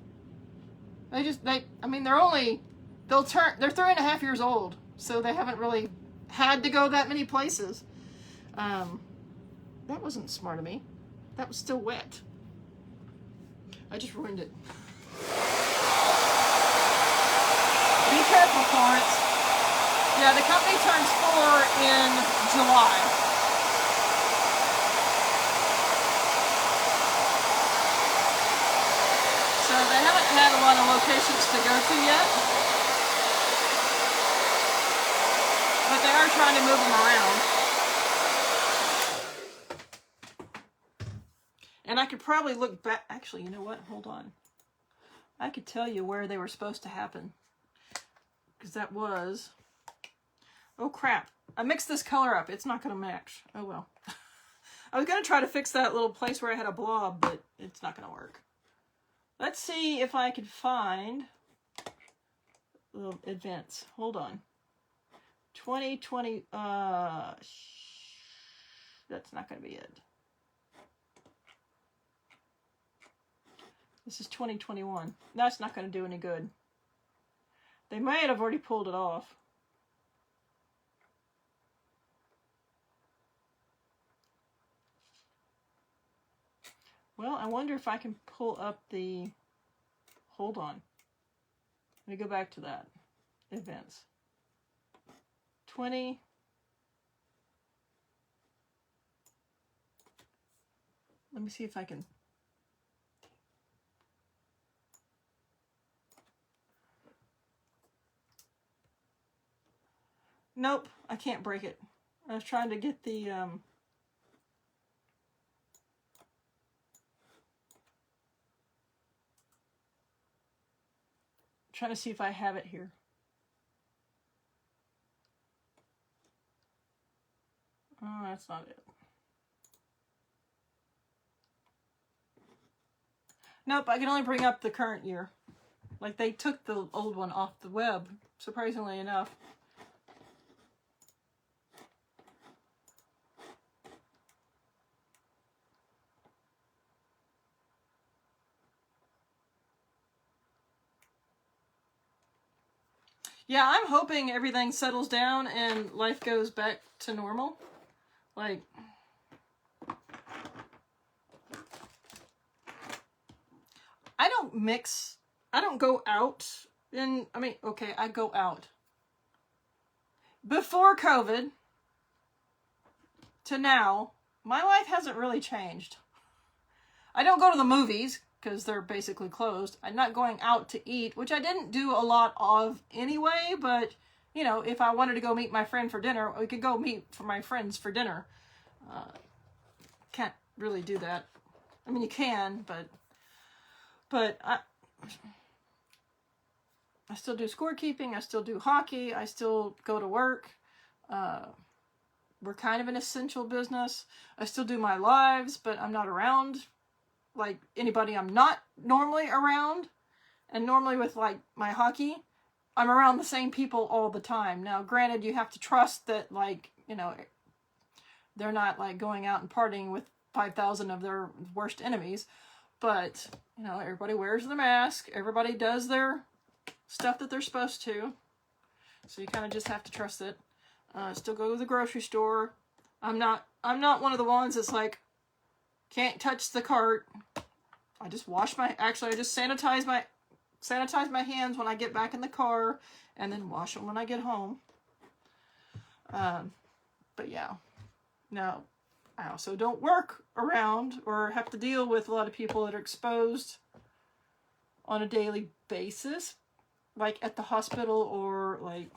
They're 3.5 years old, so they haven't really had to go that many places. That wasn't smart of me. That was still wet. I just ruined it. Be careful, Florence. Yeah, the company turns 4 in July. So they haven't had a lot of locations to go to yet, but they are trying to move them around. And I could probably look back, actually, you know what, hold on. I could tell you where they were supposed to happen, because that was, oh crap, I mixed this color up, it's not going to match, oh well. I was going to try to fix that little place where I had a blob, but it's not going to work. Let's see if I can find little events. Hold on. 2020, that's not going to be it. This is 2021. That's not going to do any good. They might have already pulled it off. Well, I wonder if I can pull up the, hold on. Let me go back to that. Events. 20. Let me see if I can. Nope, I can't break it. I was trying to get the, trying to see if I have it here. Oh, that's not it. Nope, I can only bring up the current year. Like, they took the old one off the web, surprisingly enough. Yeah, I'm hoping everything settles down and life goes back to normal. Like, I don't mix, I don't go out, and, I mean, okay, I go out. Before COVID, to now, my life hasn't really changed. I don't go to the movies because they're basically closed. I'm not going out to eat, which I didn't do a lot of anyway, but, you know, if I wanted to go meet my friend for dinner, we could go meet for my friends for dinner. Can't really do that. I mean, you can, but I still do scorekeeping. I still do hockey. I still go to work. We're kind of an essential business. I still do my lives, but I'm not around like anybody I'm not normally around. And normally with like my hockey, I'm around the same people all the time. Now, granted, you have to trust that, like, you know, they're not like going out and partying with 5,000 of their worst enemies. But, you know, everybody wears their mask. Everybody does their stuff that they're supposed to. So you kind of just have to trust it. Still go to the grocery store. I'm not one of the ones that's like, can't touch the cart. I just sanitize my hands when I get back in the car, and then wash them when I get home. But yeah. Now, I also don't work around or have to deal with a lot of people that are exposed on a daily basis, like at the hospital or like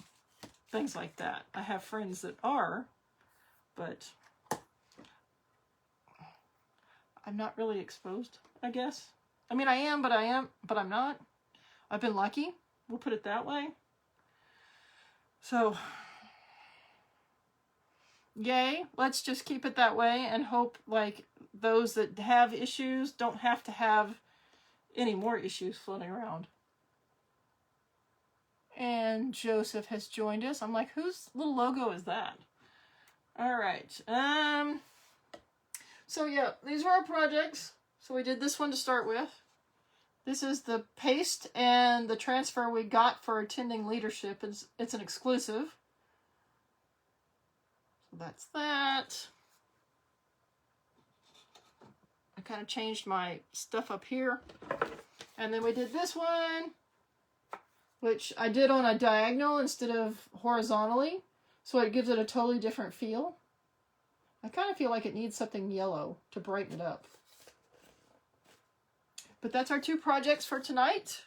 things like that. I have friends that are, but I'm not really exposed, I guess. I mean, I am, but I'm not. I've been lucky. We'll put it that way. So, yay. Let's just keep it that way and hope, like, those that have issues don't have to have any more issues floating around. And Joseph has joined us. I'm like, whose little logo is that? All right. So yeah, these are our projects. So we did this one to start with. This is the paste and the transfer we got for attending leadership. It's an exclusive. So that's that. I kind of changed my stuff up here. And then we did this one, which I did on a diagonal instead of horizontally. So it gives it a totally different feel. I kind of feel like it needs something yellow to brighten it up. But that's our two projects for tonight.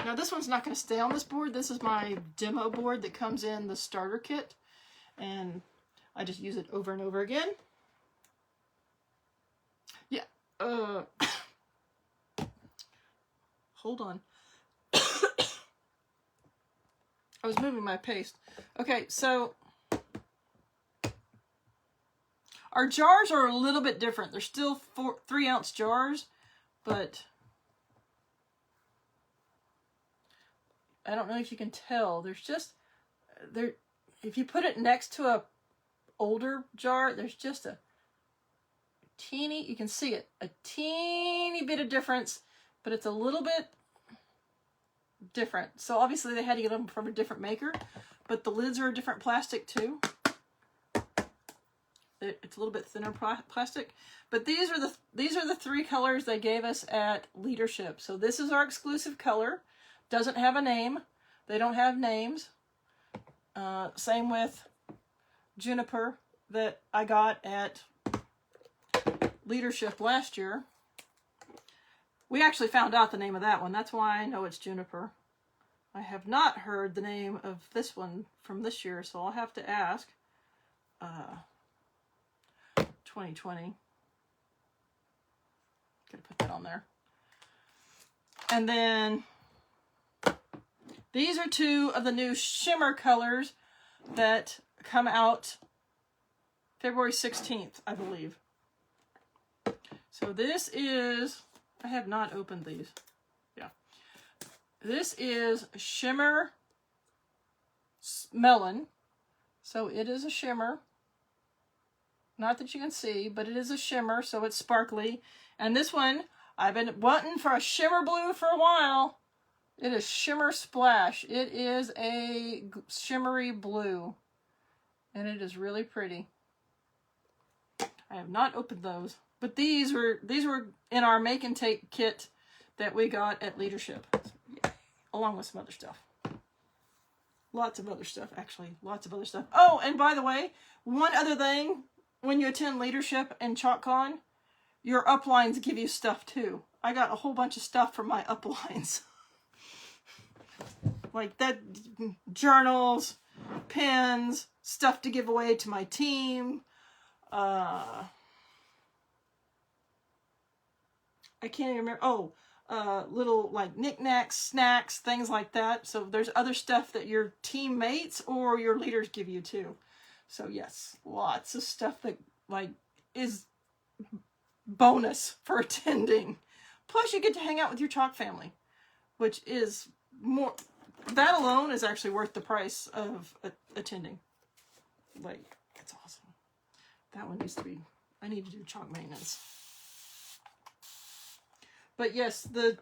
Now this one's not going to stay on this board. This is my demo board that comes in the starter kit. And I just use it over and over again. Yeah. Hold on. I was moving my paste. Okay, so our jars are a little bit different. They're still 3-ounce jars, but I don't know if you can tell. There's just if you put it next to a older jar, there's just a teeny, you can see it, a teeny bit of difference, but it's a little bit different. So obviously they had to get them from a different maker, but the lids are a different plastic too. It's a little bit thinner plastic, but these are the 3 colors they gave us at leadership. So this is our exclusive color. Doesn't have a name. They don't have names. Same with Juniper that I got at leadership last year. We actually found out the name of that one. That's why I know it's Juniper. I have not heard the name of this one from this year, so I'll have to ask. 2020. Gotta put that on there. And then these are 2 of the new shimmer colors that come out February 16th, I believe. So this is, I have not opened these. Yeah. This is Shimmer Melon. So it is a shimmer. Not that you can see, but it is a shimmer, so it's sparkly. And this one, I've been wanting for a shimmer blue for a while. It is Shimmer Splash. It is a shimmery blue. And it is really pretty. I have not opened those. But these were in our make and take kit that we got at leadership. Yeah. Along with some other stuff. Lots of other stuff, actually. Lots of other stuff. Oh, and by the way, one other thing when you attend leadership and ChalkCon, your uplines give you stuff too. I got a whole bunch of stuff from my uplines. Like that, journals, pens, stuff to give away to my team. I can't even remember. Oh, little like knickknacks, snacks, things like that. So there's other stuff that your teammates or your leaders give you too. So yes, lots of stuff that like is bonus for attending. Plus you get to hang out with your Chalk family, which is more, that alone is actually worth the price of attending. Like, it's awesome. That one needs to be, I need to do Chalk maintenance. But yes, the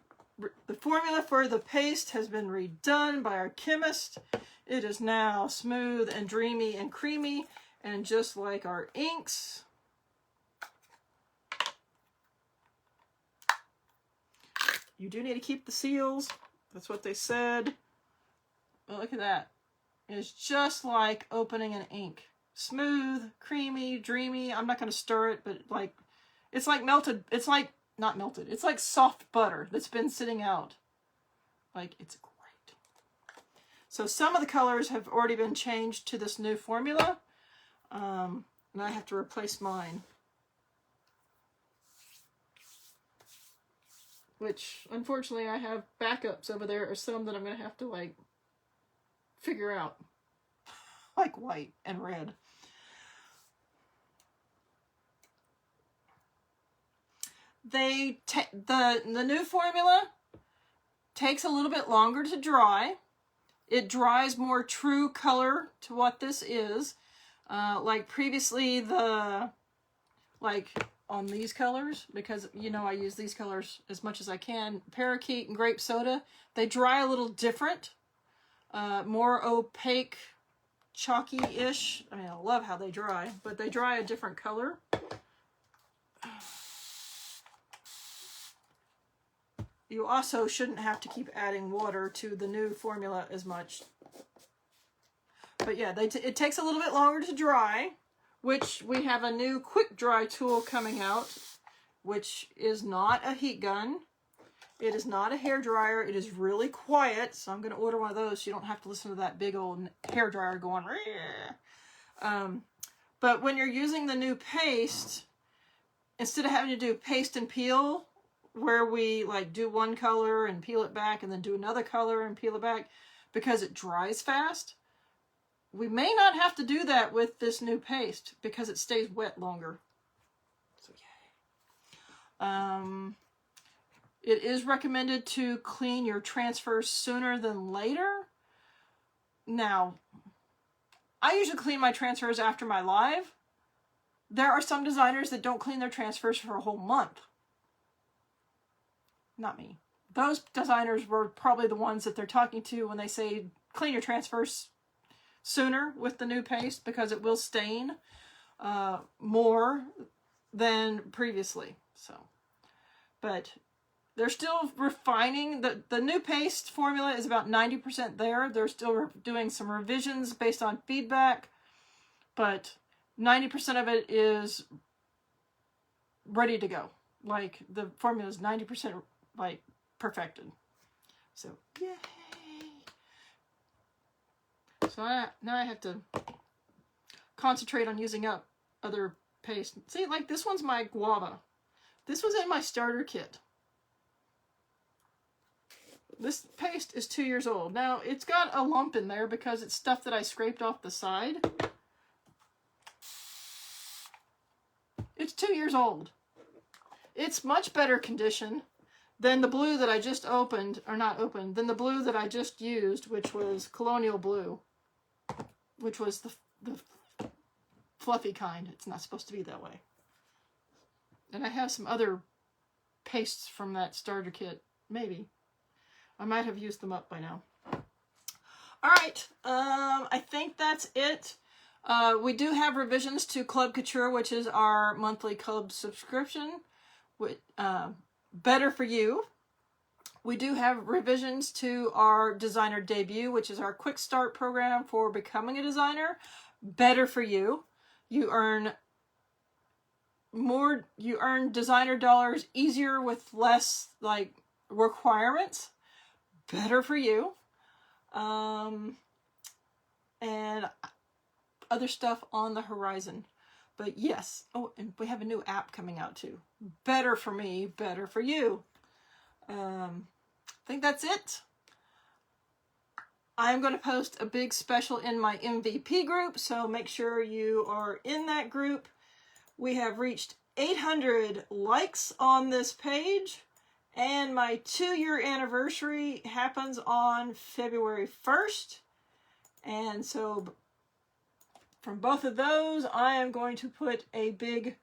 formula for the paste has been redone by our chemist. It is now smooth and dreamy and creamy, and just like our inks. You do need to keep the seals. That's what they said. But look at that. It's just like opening an ink. Smooth, creamy, dreamy. I'm not going to stir it, but like, it's like melted. It's like, not melted. It's like soft butter that's been sitting out. Like, it's great. So some of the colors have already been changed to this new formula. And I have to replace mine. Which, unfortunately, I have backups over there, or some that I'm going to have to, like, figure out. Like white and red. The new formula takes a little bit longer to dry. It dries more true color to what this is. Like previously, on these colors, because, you know, I use these colors as much as I can, parakeet and grape soda, they dry a little different. More opaque, chalky-ish. I mean, I love how they dry, but they dry a different color. You also shouldn't have to keep adding water to the new formula as much. But yeah, it takes a little bit longer to dry, which we have a new quick dry tool coming out, which is not a heat gun. It is not a hair dryer. It is really quiet, so I'm going to order one of those so you don't have to listen to that big old hair dryer going. But when you're using the new paste, instead of having to do paste and peel, where we like do one color and peel it back and then do another color and peel it back, because it dries fast, we may not have to do that with this new paste because it stays wet longer. So yay. It is recommended to clean your transfers sooner than later. Now, I usually clean my transfers after my live. There are some designers that don't clean their transfers for a whole month. Not me. Those designers were probably the ones that they're talking to when they say clean your transfers sooner with the new paste, because it will stain more than previously. So, but they're still refining. The new paste formula is about 90% there. They're still doing some revisions based on feedback, but 90% of it is ready to go. Like, the formula is 90% like perfected. So, yay! So now I have to concentrate on using up other paste. See, like this one's my guava. This was in my starter kit. This paste is 2 years old. Now, it's got a lump in there because it's stuff that I scraped off the side. It's 2 years old. It's much better condition than the blue that I just opened, or not opened, than the blue that I just used, which was Colonial Blue, which was the fluffy kind. It's not supposed to be that way. And I have some other pastes from that starter kit, maybe. I might have used them up by now. All right, I think that's it. We do have revisions to Club Couture, which is our monthly club subscription. With, Better for You. We do have revisions to our Designer Debut, which is our quick start program for becoming a designer. Better for You. You earn more you earn designer dollars easier with less like requirements, better for you. And other stuff on the horizon. But yes, oh, and we have a new app coming out too. Better for me, better for you. I think that's it. I'm going to post a big special in my MVP group, so make sure you are in that group. We have reached 800 likes on this page, and my 2-year anniversary happens on February 1st. And so from both of those, I am going to put a big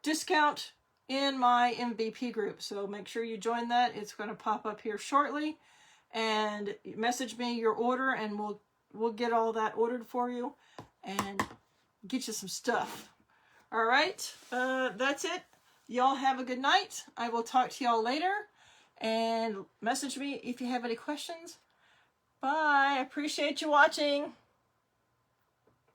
discount in my MVP group. So make sure you join that. It's going to pop up here shortly. And message me your order, and we'll get all that ordered for you and get you some stuff. All right, that's it. Y'all have a good night. I will talk to y'all later, and message me if you have any questions. Bye. I appreciate you watching.